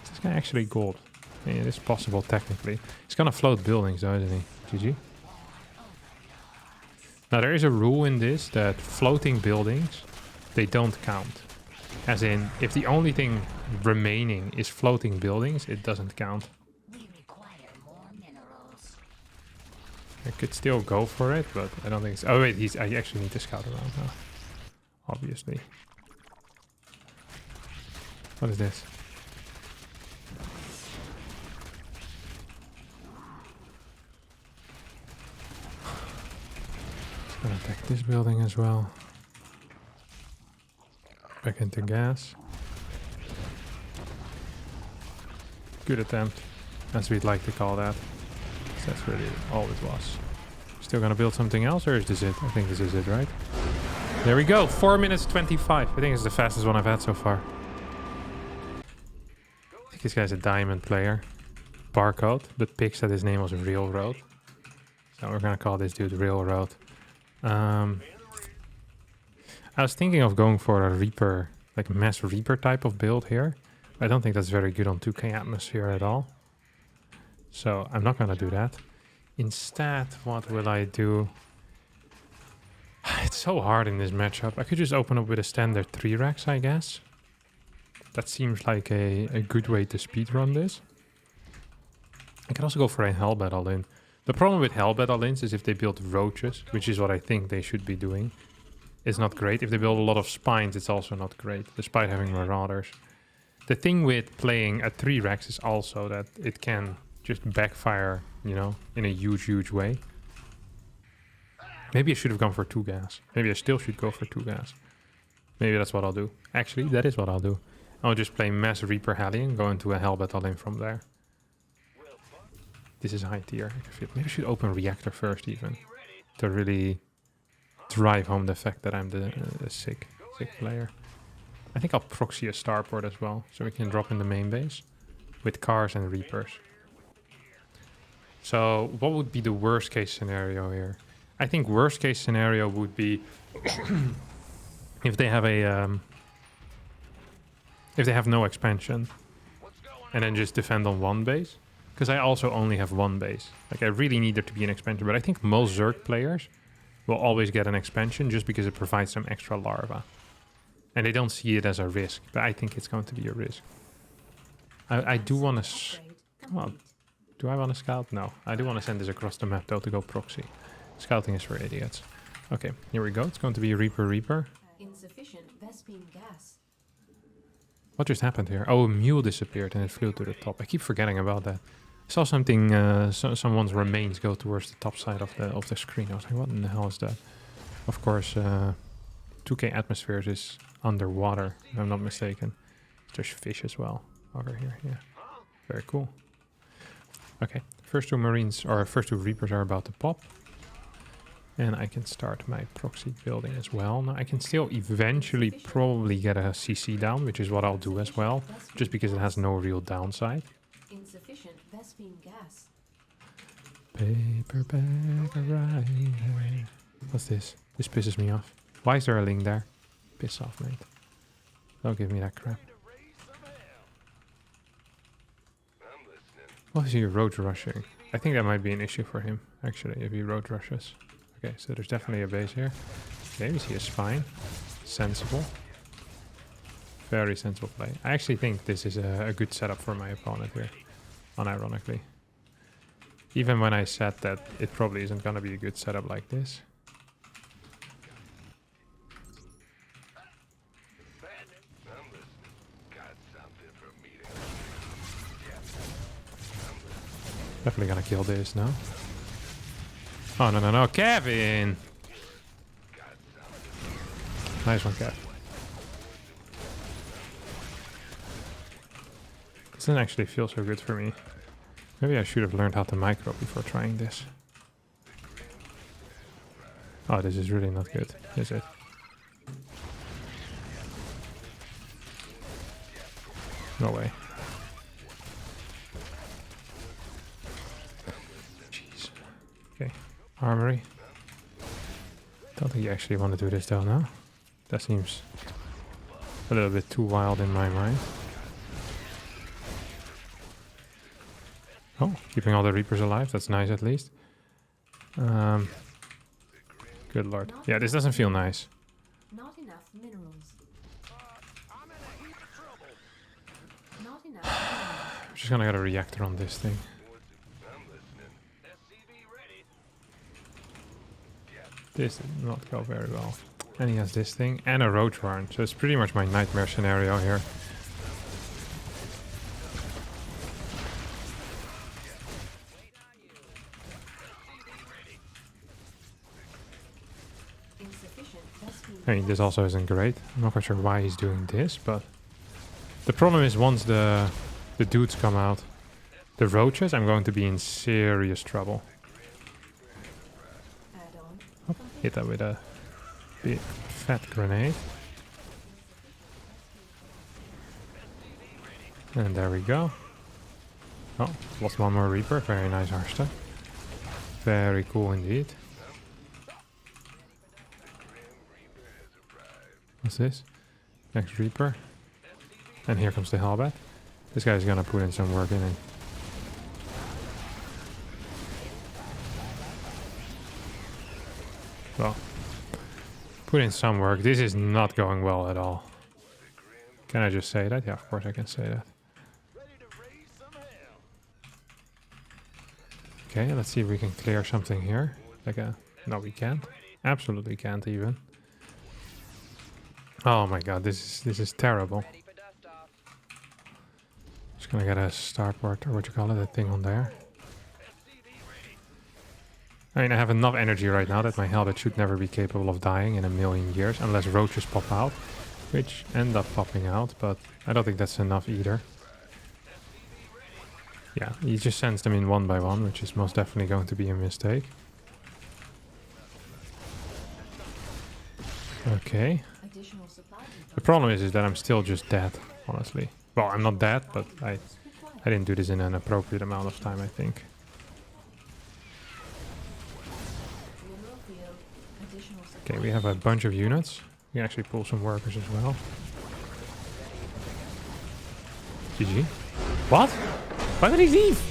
Is this guy actually gold? Yeah, it is possible technically. He's gonna float buildings though, isn't he? GG. Now there is a rule in this that floating buildings, they don't count. As in, if the only thing remaining is floating buildings, it doesn't count. I could still go for it, but I don't think so. Oh wait, I actually need to scout around now. Obviously. What is this? Just gonna attack this building as well. Back into gas. Good attempt, as we'd like to call that. So that's really all it was. Still gonna build something else, or is this it? I think this is it, right? There we go, 4 minutes 25. I think it's the fastest one I've had so far. I think this guy's a diamond player. Barcode, but Pig said his name was Railroad. So we're gonna call this dude Railroad. I was thinking of going for a Reaper, like mass Reaper type of build here. I don't think that's very good on 2k atmosphere at all. So I'm not gonna do that. Instead, what will I do? It's so hard in this matchup. I could just open up with a standard 3 racks, I guess. That seems like a good way to speedrun this. I could also go for a Hellbat all-in. The problem with Hellbat all-ins is if they build roaches, which is what I think they should be doing, it's not great. If they build a lot of spines, it's also not great, despite having marauders. The thing with playing at 3 racks is also that it can just backfire, you know, in a huge way. Maybe I should have gone for 2 gas. Maybe I still should go for 2 gas. Maybe that's what I'll do. Actually, that is what I'll do. I'll just play Mass Reaper Heli and go into a Hell Battle in from there. This is high tier. I can feel. Maybe I should open Reactor first even. To really drive home the fact that I'm the sick player. I think I'll proxy a starport as well. So we can drop in the main base. With cars and Reapers. So what would be the worst case scenario here? I think worst case scenario would be if they have a if they have no expansion and then just defend on 1 base, because I also only have 1 base. Like I really need there to be an expansion, but I think most Zerg players will always get an expansion just because it provides some extra larva, and they don't see it as a risk. But I think it's going to be a risk. I do want to. Well, do I want to scout? No, I do want to send this across the map though to go proxy. Scouting is for idiots. Okay, here we go. It's going to be a Reaper. Insufficient Vespine gas. What just happened here? Oh, a mule disappeared and it flew to the top. I keep forgetting about that. I saw something, someone's remains go towards the top side of the screen. I was like, what in the hell is that? Of course, 2K Atmospheres is underwater, if I'm not mistaken. There's fish as well over here, yeah. Very cool. Okay, first 2 Marines, or first 2 Reapers are about to pop. And I can start my proxy building as well. Now I can still eventually probably get a CC down, which is what I'll do as well, just because it has no real downside. Insufficient Vespine gas. Paperback arrive. What's this? This pisses me off. Why is there a link there? Piss off, mate. Don't give me that crap. What is he road rushing? I think that might be an issue for him, actually, if he road rushes. Okay, so there's definitely a base here. Okay, we see a spine. Sensible. Very sensible play. I actually think this is a good setup for my opponent here, unironically. Even when I said that it probably isn't going to be a good setup like this. Definitely gonna kill this, no? Oh, no, Kevin! Nice one, Kev. This doesn't actually feel so good for me. Maybe I should have learned how to micro before trying this. Oh, this is really not good, is it? No way. Jeez. Okay. Armory. Don't think you actually want to do this though, no? That seems a little bit too wild in my mind. Oh, keeping all the Reapers alive. That's nice at least. Good lord. Yeah, this doesn't feel nice. Not enough minerals. Not enough minerals. I'm just gonna get a reactor on this thing. This did not go very well. And he has this thing and a roach warren, so it's pretty much my nightmare scenario here. I mean, this also isn't great. I'm not quite sure why he's doing this, but the problem is once the dudes come out, the roaches, I'm going to be in serious trouble. Oh, hit that with a big fat grenade. And there we go. Oh, lost one more Reaper. Very nice, Harstem. Very cool indeed. What's this? Next Reaper. And here comes the Hellbat. This guy's gonna put in some work in it. Well, put in some work. This is not going well at all. Can I just say that? Yeah, of course I can say that. Okay, let's see if we can clear something here. Like a... No, we can't. Absolutely can't even. Oh my god, this is terrible. Just gonna get a starport, or what you call it, that thing on there. I mean, I have enough energy right now that my helmet should never be capable of dying in a million years, unless roaches pop out, which end up popping out, but I don't think that's enough either. Yeah, he just sends them in one by one, which is most definitely going to be a mistake. Okay. Additional supply The problem is that I'm still just dead, honestly. Well, I'm not dead, but I didn't do this in an appropriate amount of time, I think. mineral field. Additional supply. Okay, we have a bunch of units. We can actually pull some workers as well. GG. What? Why did he leave?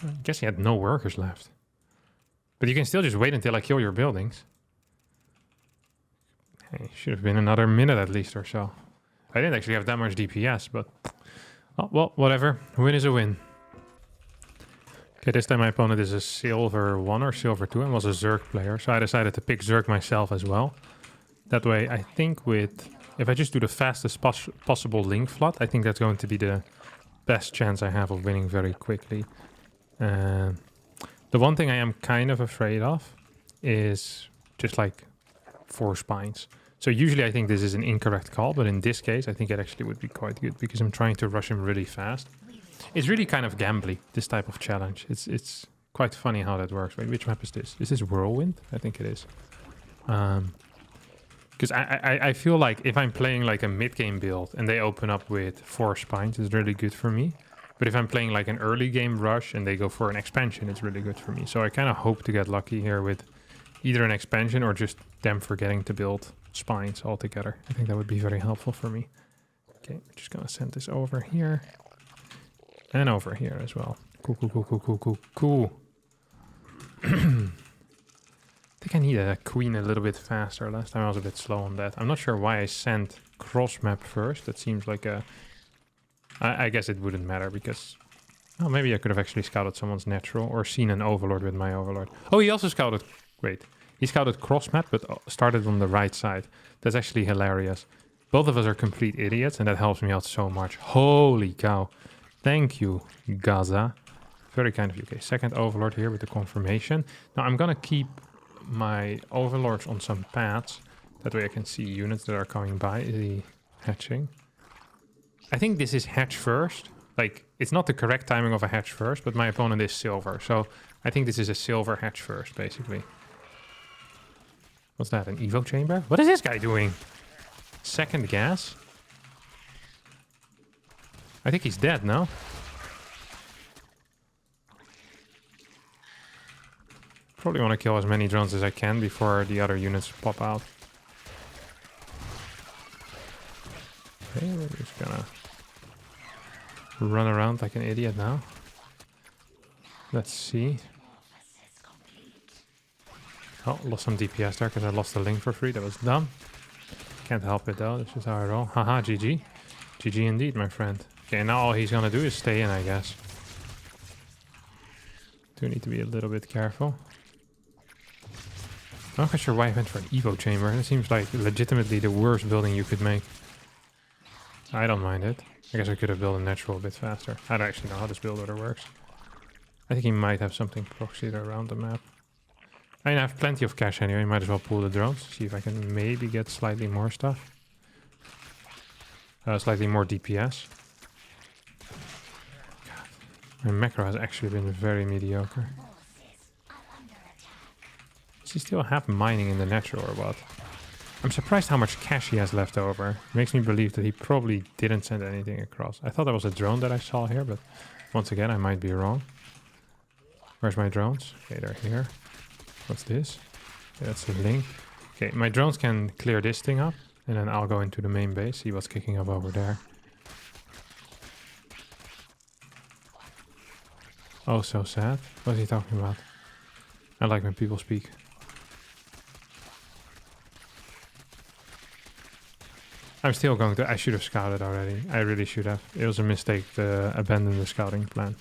I guess he had no workers left. But you can still just wait until I kill your buildings. Hey, should have been another minute at least or so. I didn't actually have that much DPS, but... Oh, well, whatever. A win is a win. Okay, this time my opponent is a silver 1 or silver 2 and was a Zerg player. So I decided to pick Zerg myself as well. That way, I think with... If I just do the fastest possible link flood, I think that's going to be the best chance I have of winning very quickly. The one thing I am kind of afraid of is just like 4 spines. So usually I think this is an incorrect call, but in this case I think it actually would be quite good because I'm trying to rush him really fast. It's really kind of gambly, this type of challenge. It's quite funny how that works. Wait, which map is this? Is this Whirlwind? I think it is. Because I feel like if I'm playing like a mid-game build and they open up with 4 spines, it's really good for me. But if I'm playing like an early game rush and they go for an expansion, it's really good for me. So I kind of hope to get lucky here with either an expansion or just them forgetting to build spines altogether. I think that would be very helpful for me. Okay, I'm just going to send this over here. And over here as well. Cool, cool, cool, cool, cool, cool, cool. I think I need a queen a little bit faster. Last time I was a bit slow on that. I'm not sure why I sent cross map first. That seems like a... I guess it wouldn't matter because... Oh, maybe I could have actually scouted someone's natural or seen an overlord with my overlord. Oh, he also scouted... Wait. He scouted cross map but started on the right side. That's actually hilarious. Both of us are complete idiots and that helps me out so much. Holy cow. Thank you, Gaza. Very kind of you. Okay, second overlord here with the confirmation. Now I'm gonna keep my overlords on some paths. That way I can see units that are coming by the hatching. I think this is hatch first. Like, it's not the correct timing of a hatch first, but my opponent is silver. So I think this is a silver hatch first, basically. What's that, an Evo chamber? What is this guy doing? Second gas? I think he's dead, no? Probably want to kill as many drones as I can before the other units pop out. Okay, we're just gonna run around like an idiot now. Let's see. Oh, lost some DPS there because I lost the link for free. That was dumb. Can't help it though. This is how I roll. Haha, GG. GG indeed, my friend. Okay, now all he's gonna do is stay in, I guess. Do need to be a little bit careful. I'm not quite sure why I went for an Evo chamber. It seems like legitimately the worst building you could make. I don't mind it. I guess I could have built a natural a bit faster. I don't actually know how this build order works. I think he might have something proxied around the map. I mean, I have plenty of cash anyway. Might as well pull the drones. See if I can maybe get slightly more stuff. Slightly more DPS. God. My macro has actually been very mediocre. Does he still have mining in the natural or what? I'm surprised how much cash he has left over. Makes me believe that he probably didn't send anything across. I thought that was a drone that I saw here, but once again, I might be wrong. Where's my drones? Okay, they're here. What's this? Okay, that's the link. Okay, my drones can clear this thing up, and then I'll go into the main base, see what's kicking up over there. Oh, so sad. What is he talking about? I like when people speak. I'm still going to... I should have scouted already. I really should have. It was a mistake to abandon the scouting plan.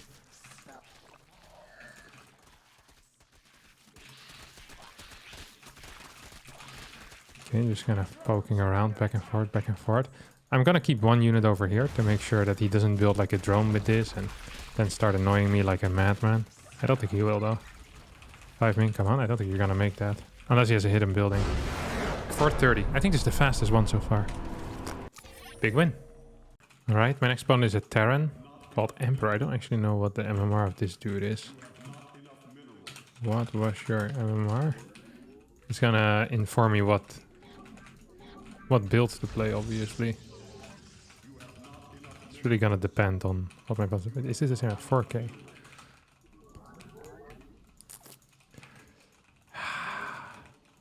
Okay, just kind of poking around, back and forth, back and forth. I'm gonna keep one unit over here to make sure that he doesn't build like a drone with this and then start annoying me like a madman. I don't think he will though. 5 min, come on, I don't think you're gonna make that. Unless he has a hidden building. 430. I think this is the fastest one so far. Big win. Alright, my next opponent is a Terran called Emperor. I don't actually know what the MMR of this dude is. What was your MMR? It's gonna inform me what builds to play, obviously. It's really gonna depend on what my builds are. Is this the same at 4K?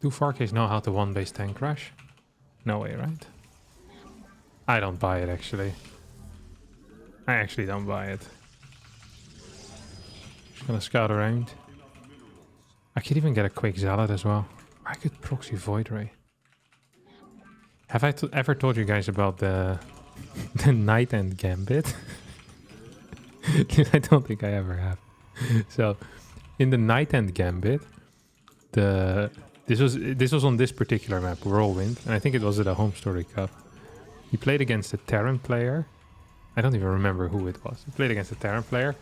Do 4Ks know how to one-base tank rush? No way, right? I don't buy it, actually. I actually don't buy it. Just gonna scout around. I could even get a quick Zealot as well. I could proxy Void Ray. Have I ever told you guys about the Night End Gambit? I don't think I ever have. So, in the Night End Gambit, this was on this particular map, Whirlwind, and I think it was at a Home Story Cup. He played against a Terran player. I don't even remember who it was. He played against a Terran player,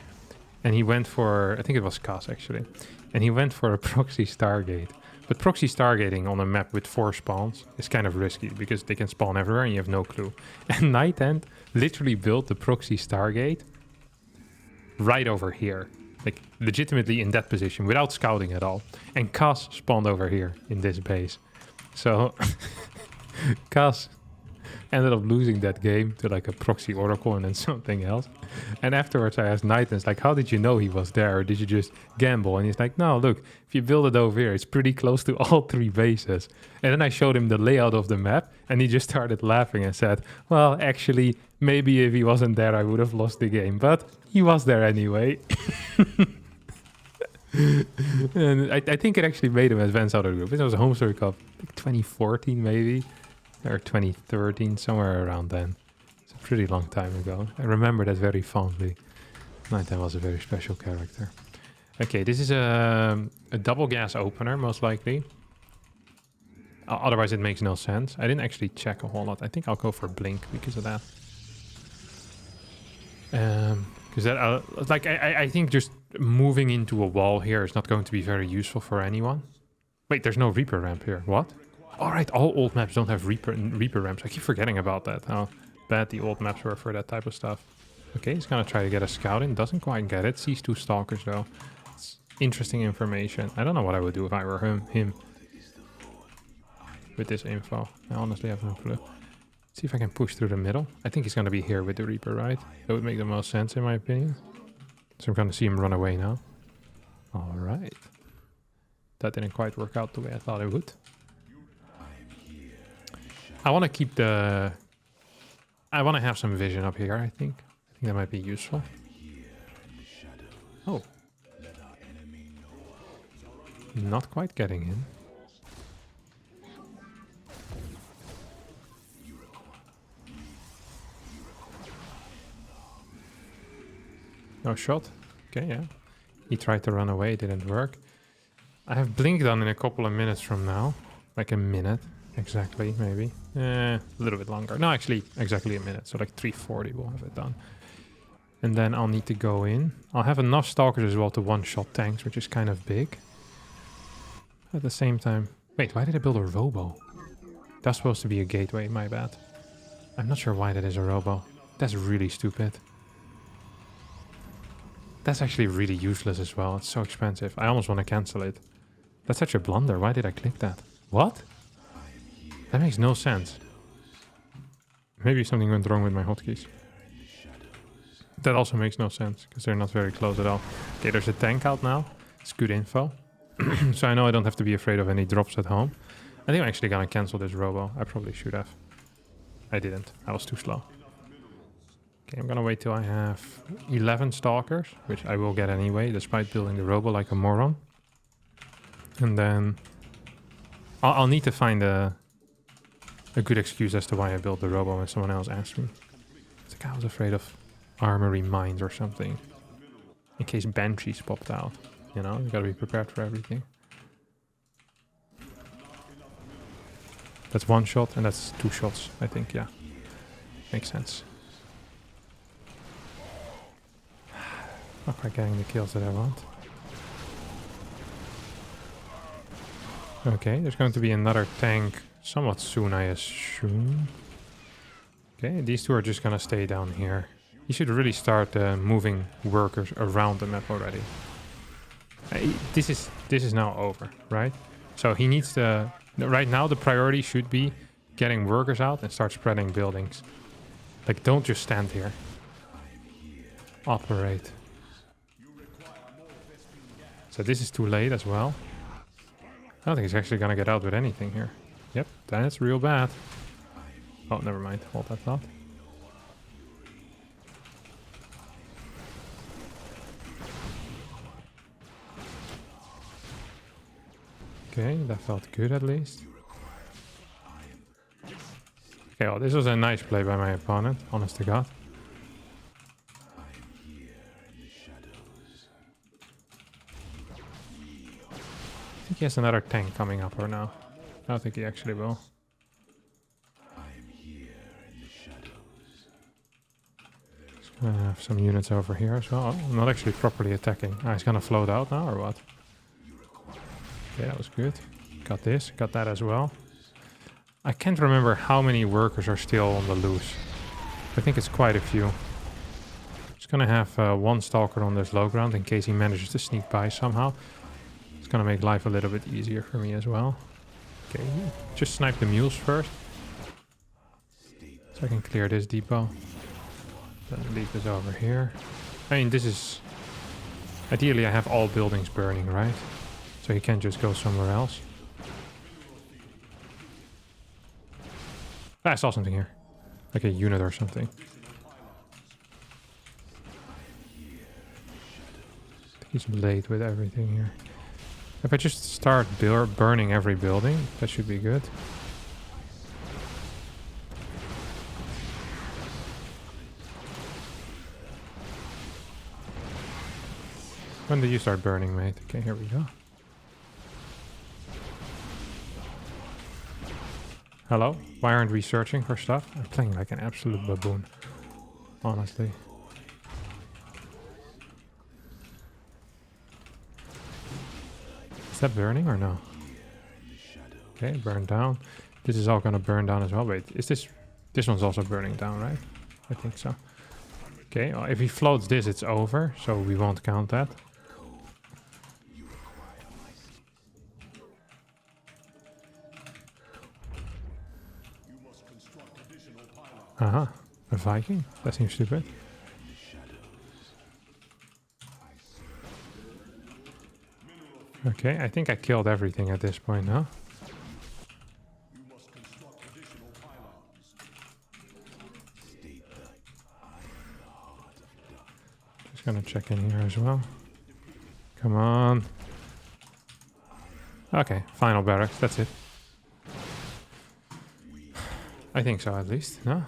and he went for, I think it was Cass actually, and he went for a proxy Stargate. But proxy Stargating on a map with 4 spawns is kind of risky because they can spawn everywhere and you have no clue. And Night End literally built the proxy Stargate right over here. Like, legitimately in that position, without scouting at all. And Cass spawned over here, in this base. So, Cass ended up losing that game to, like, a proxy Oracle and then something else. And afterwards I asked Nightens, like, how did you know he was there? Or did you just gamble? And he's like, no, look, if you build it over here, it's pretty close to all 3 bases. And then I showed him the layout of the map, and he just started laughing and said, well, actually, maybe if he wasn't there, I would have lost the game. But he was there anyway. And I think it actually made him advance out of the group. It was a Home Story Cup, like 2014 maybe, or 2013, somewhere around then. It's a pretty long time ago. I remember that very fondly. Nighttime was a very special character. Okay, this is a double gas opener, most likely. Otherwise, it makes no sense. I didn't actually check a whole lot. I think I'll go for Blink because of that. Because that, like, I think just moving into a wall here is not going to be very useful for anyone. Wait, there's no Reaper ramp here. What? All right, all old maps don't have Reaper ramps. I keep forgetting about that. How bad the old maps were for that type of stuff. Okay, he's gonna try to get a scout in. Doesn't quite get it. Sees 2 stalkers though. It's interesting information. I don't know what I would do if I were him. With this info, I honestly have no clue. See if I can push through the middle. I think he's gonna be here with the Reaper, right? That would make the most sense in my opinion. So I'm gonna see him run away now. All right. That didn't quite work out the way I thought it would. I want to keep the... I want to have some vision up here, I think. I think that might be useful. Oh. Not quite getting in. No shot. Okay, yeah. He tried to run away, it didn't work. I have Blink done in a couple of minutes from now. Like a minute, exactly, maybe. A little bit longer. No, actually, exactly a minute. So like 3:40 we'll have it done. And then I'll need to go in. I'll have enough Stalkers as well to one-shot tanks, which is kind of big. At the same time... Wait, why did I build a Robo? That's supposed to be a gateway, my bad. I'm not sure why that is a Robo. That's really stupid. That's actually really useless as well. It's so expensive. I almost want to cancel it. That's such a blunder. Why did I click that? What? That makes no sense. Maybe something went wrong with my hotkeys. That also makes no sense, because they're not very close at all. Okay, there's a tank out now. It's good info. So I know I don't have to be afraid of any drops at home. I think I'm actually gonna cancel this Robo. I probably should have. I didn't. I was too slow. Okay, I'm gonna wait till I have 11 Stalkers, which I will get anyway, despite building the Robo like a moron. And then I'll need to find a good excuse as to why I built the Robo when someone else asked me. It's like I was afraid of armory mines or something. In case Banshees popped out. You know, you gotta be prepared for everything. That's 1 shot and that's 2 shots, I think, yeah. Makes sense. Not quite getting the kills that I want. Okay, there's going to be another tank somewhat soon, I assume. Okay, these two are just gonna stay down here. He should really start moving workers around the map already. This is now over, right? So he needs to... Right now the priority should be getting workers out and start spreading buildings. Like, don't just stand here. Operate. So this is too late as well. I don't think he's actually gonna get out with anything here. Yep, that's real bad. Oh, never mind. Hold that thought. Okay, that felt good at least. Okay, well, this was a nice play by my opponent, honest to God. I think he has another tank coming up or no? I don't think he actually will. He's gonna have some units over here as well. Oh, not actually properly attacking. Ah, he's gonna float out now or what? Okay, that was good. Got this, got that as well. I can't remember how many workers are still on the loose. I think it's quite a few. Just gonna have one stalker on this low ground in case he manages to sneak by somehow. It's gonna make life a little bit easier for me as well. Okay, just snipe the mules first. So I can clear this depot. Then leave this over here. I mean, this is... Ideally, I have all buildings burning, right? So he can't just go somewhere else. I saw something here. Like a unit or something. He's late with everything here. If I just start burning every building, that should be good. When do you start burning, mate? Okay, here we go. Hello? Why aren't we searching for stuff? I'm playing like an absolute baboon. Honestly. Is that burning or no? Okay, burn down. This is all gonna burn down as well. Wait, is this... This one's also burning down, right? I think so. Okay, well, if he floats this, it's over. So we won't count that. Uh-huh. A Viking? That seems stupid. Okay, I think I killed everything at this point, huh? Just gonna check in here as well. Come on. Okay, final barracks, that's it. I think so, at least, no?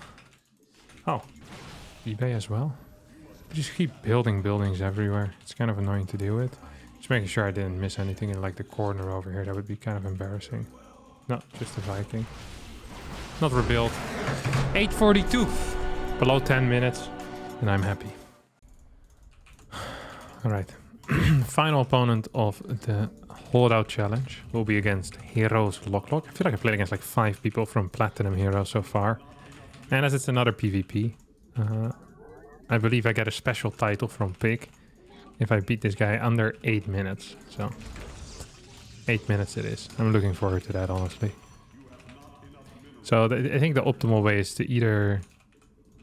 Oh, eBay as well. I just keep building buildings everywhere. It's kind of annoying to deal with. Just making sure I didn't miss anything in like the corner over here. That would be kind of embarrassing. No, just a Viking. Not rebuilt. 8:42. Below 10 minutes. And I'm happy. Alright. Final opponent of the Holdout Challenge will be against Heroes Lock. I feel like I played against like 5 people from Platinum Hero so far. And as it's another PvP, I believe I get a special title from Pig if I beat this guy under 8 minutes. So, 8 minutes it is. I'm looking forward to that, honestly. So, I think the optimal way is to either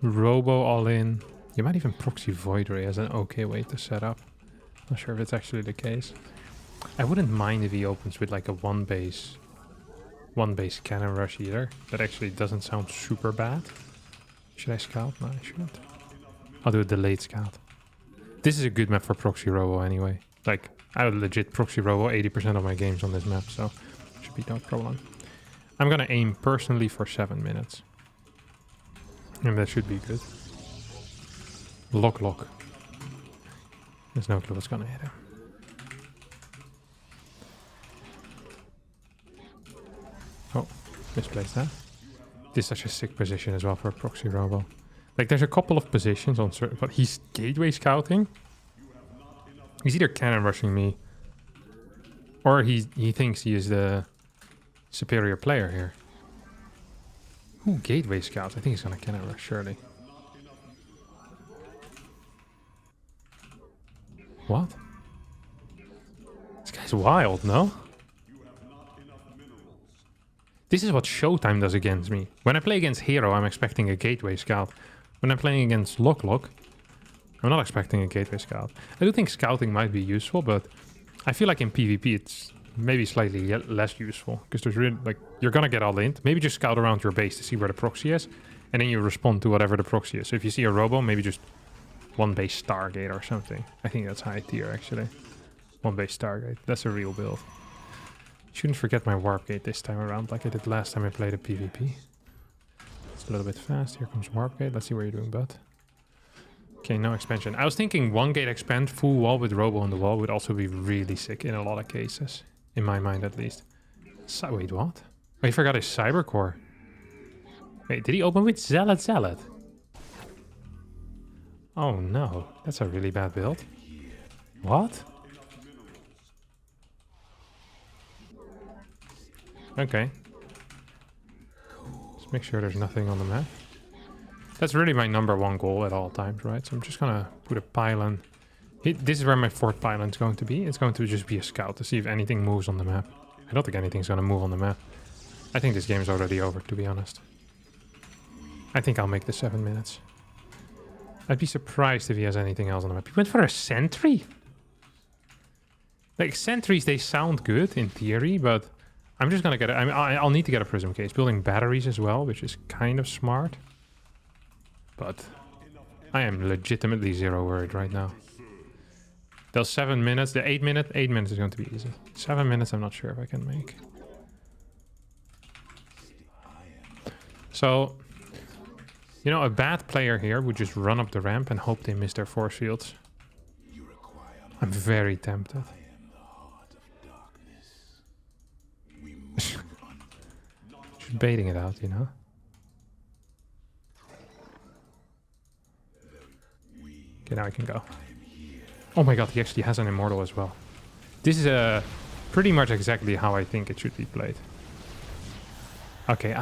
Robo all in. You might even proxy Void Ray as an okay way to set up. Not sure if it's actually the case. I wouldn't mind if he opens with like a one base cannon rush either. That actually doesn't sound super bad. Should I scout? No, I shouldn't. I'll do a delayed scout. This is a good map for proxy robo anyway. Like, I would legit proxy robo 80% of my games on this map, so should be no problem. I'm gonna aim personally for 7 minutes. And that should be good. Lock. There's no clue what's gonna hit him. Oh, misplaced that. This is such a sick position as well for a proxy robo. Like, there's a couple of positions on certain, but he's gateway scouting. He's either cannon rushing me, or he thinks he is the superior player here. Ooh, Gateway Scouts. I think he's gonna cannon rush, surely. What? This guy's wild, no? This is what Showtime does against me. When I play against Hero, I'm expecting a Gateway Scout. When I'm playing against Lok, I'm not expecting a Gateway Scout. I do think scouting might be useful, but I feel like in PvP it's maybe slightly less useful. Because there's really, like, you're gonna get all in. Maybe just scout around your base to see where the proxy is. And then you respond to whatever the proxy is. So if you see a Robo, maybe just one base Stargate or something. I think that's high tier, actually. One base Stargate. That's a real build. Shouldn't forget my Warp Gate this time around, like I did last time I played a PvP. It's a little bit fast. Here comes Warp Gate. Let's see what you're doing, bud. Okay, no expansion. I was thinking 1 gate expand, full wall with Robo on the wall would also be really sick in a lot of cases. In my mind, at least. Wait, what? Oh, he forgot his Cyber Core. Wait, did he open with Zealot? Oh no, that's a really bad build. What? Okay. Let's make sure there's nothing on the map. That's really my #1 goal at all times, right? So I'm just gonna put a pylon. This is where my 4th pylon is going to be. It's going to just be a scout to see if anything moves on the map. I don't think anything's gonna move on the map. I think this game's already over, to be honest. I think I'll make the 7 minutes. I'd be surprised if he has anything else on the map. He went for a sentry? Like, sentries, they sound good in theory, but I'm just gonna get it. I'll need to get a prism case. Building batteries as well, which is kind of smart. But I am legitimately 0 worried right now. Those 7 minutes, the 8 minutes is going to be easy. 7 minutes, I'm not sure if I can make. So, you know, a bad player here would just run up the ramp and hope they miss their force fields. I'm very tempted. Just baiting it out, you know? Okay, now I can go. Oh my god, he actually has an Immortal as well. This is pretty much exactly how I think it should be played. Okay,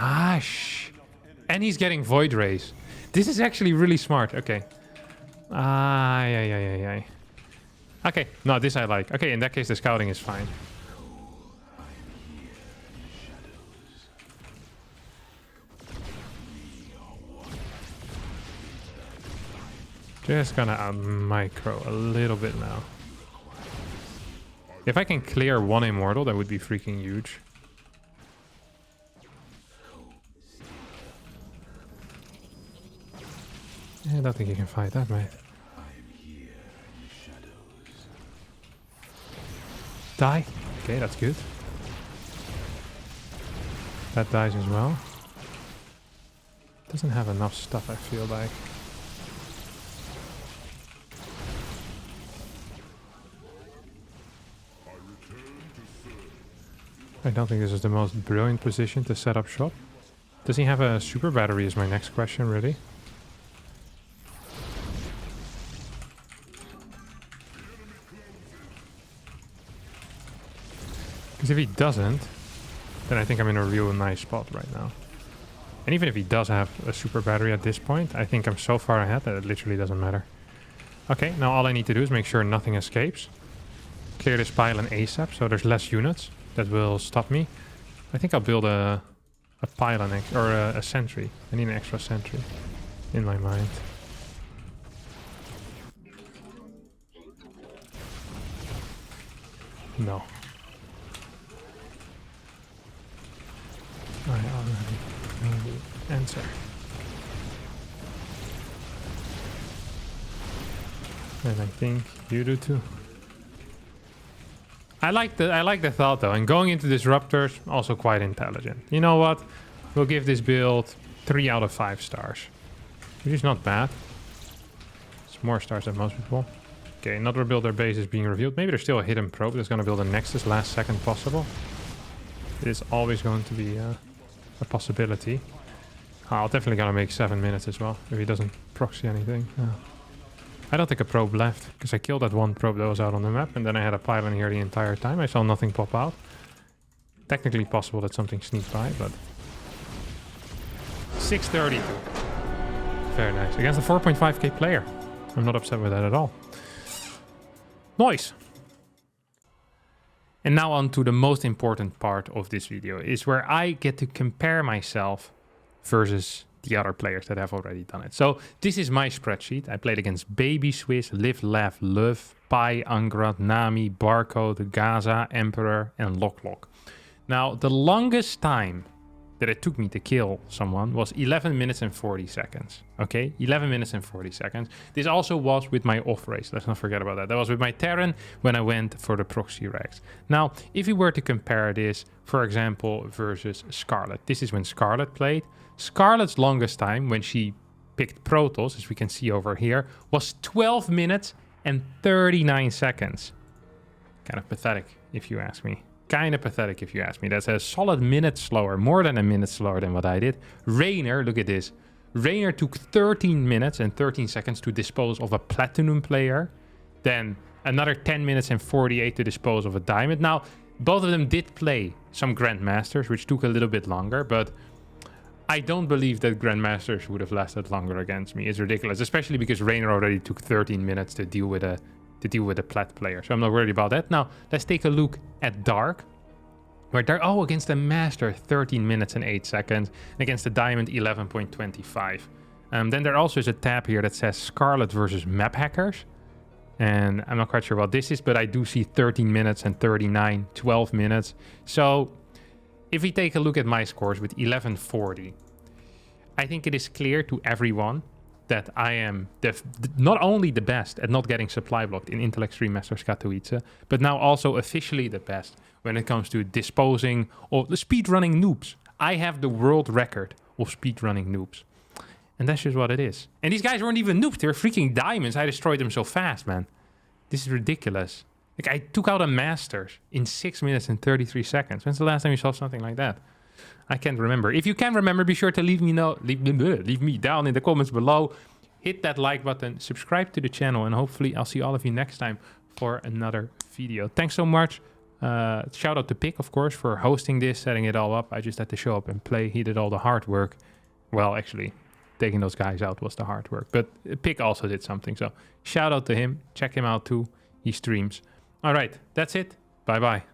and he's getting Void Rays. This is actually really smart. Okay. Yeah. Okay, no, this I like. Okay, in that case, the scouting is fine. Just gonna micro a little bit now. If I can clear 1 Immortal, that would be freaking huge. I don't think you can fight that, mate. Die. Okay, that's good. That dies as well. Doesn't have enough stuff, I feel like. I don't think this is the most brilliant position to set up shop. Does he have a super battery is my next question, really. Because if he doesn't, then I think I'm in a real nice spot right now. And even if he does have a super battery at this point, I think I'm so far ahead that it literally doesn't matter. Okay, now all I need to do is make sure nothing escapes. Clear this pylon ASAP, so there's less units that will stop me. I think I'll build a pylon or a sentry. I need an extra sentry in my mind. No. I already know the answer. And I think you do too. I like the thought though, and going into disruptors, also quite intelligent. You know what? We'll give this build 3 out of 5 stars. Which is not bad. It's more stars than most people. Okay, another builder base is being revealed. Maybe there's still a hidden probe that's going to build a Nexus last second possible. It is always going to be a possibility. I'll definitely gonna make 7 minutes as well, if he doesn't proxy anything. I don't think a probe left, because I killed that one probe that was out on the map, and then I had a pylon here the entire time. I saw nothing pop out. Technically possible that something sneaked by, but 632. Very nice. Against a 4.5k player. I'm not upset with that at all. Nice. And now on to the most important part of this video, is where I get to compare myself versus the other players that have already done it. So this is my spreadsheet. I played against Baby Swiss, Live, Laugh, Love, Pi, Angrat, Nami, Barcode, Gaza, Emperor, and Lock. Now, the longest time that it took me to kill someone was 11 minutes and 40 seconds. Okay, 11 minutes and 40 seconds. This also was with my off race. Let's not forget about that. That was with my Terran when I went for the proxy rags. Now, if you were to compare this, for example, versus Scarlet. This is when Scarlet played. Scarlet's longest time when she picked Protoss, as we can see over here, was 12 minutes and 39 seconds. Kind of pathetic, if you ask me. Kind of pathetic if you ask me. That's a solid minute slower, more than a minute slower than what I did. Raynor, look at this. Raynor took 13 minutes and 13 seconds to dispose of a Platinum player. Then another 10 minutes and 48 to dispose of a Diamond. Now, both of them did play some Grandmasters, which took a little bit longer, but I don't believe that Grandmasters would have lasted longer against me. It's ridiculous, especially because Raynor already took 13 minutes to deal with a Plat player. So I'm not worried about that. Now, let's take a look at Dark. Where Dark, against the Master, 13 minutes and 8 seconds. And against the Diamond, 11.25. Then there also is a tab here that says Scarlet versus Map Hackers. And I'm not quite sure what this is, but I do see 13 minutes and 39, 12 minutes. So if we take a look at my scores with 1140, I think it is clear to everyone that I am not only the best at not getting supply blocked in Intel Extreme Masters Katowice, but now also officially the best when it comes to disposing or the speedrunning noobs. I have the world record of speedrunning noobs. And that's just what it is. And these guys weren't even noobs. They were freaking diamonds. I destroyed them so fast, man. This is ridiculous. Like, I took out a Masters in 6 minutes and 33 seconds. When's the last time you saw something like that? I can't remember. If you can remember, be sure to leave me down in the comments below. Hit that like button, subscribe to the channel, and hopefully I'll see all of you next time for another video. Thanks so much. Shout out to Pick, of course, for hosting this, setting it all up. I just had to show up and play. He did all the hard work. Well, actually, taking those guys out was the hard work. But Pick also did something. So shout out to him. Check him out too. He streams. All right, that's it. Bye-bye.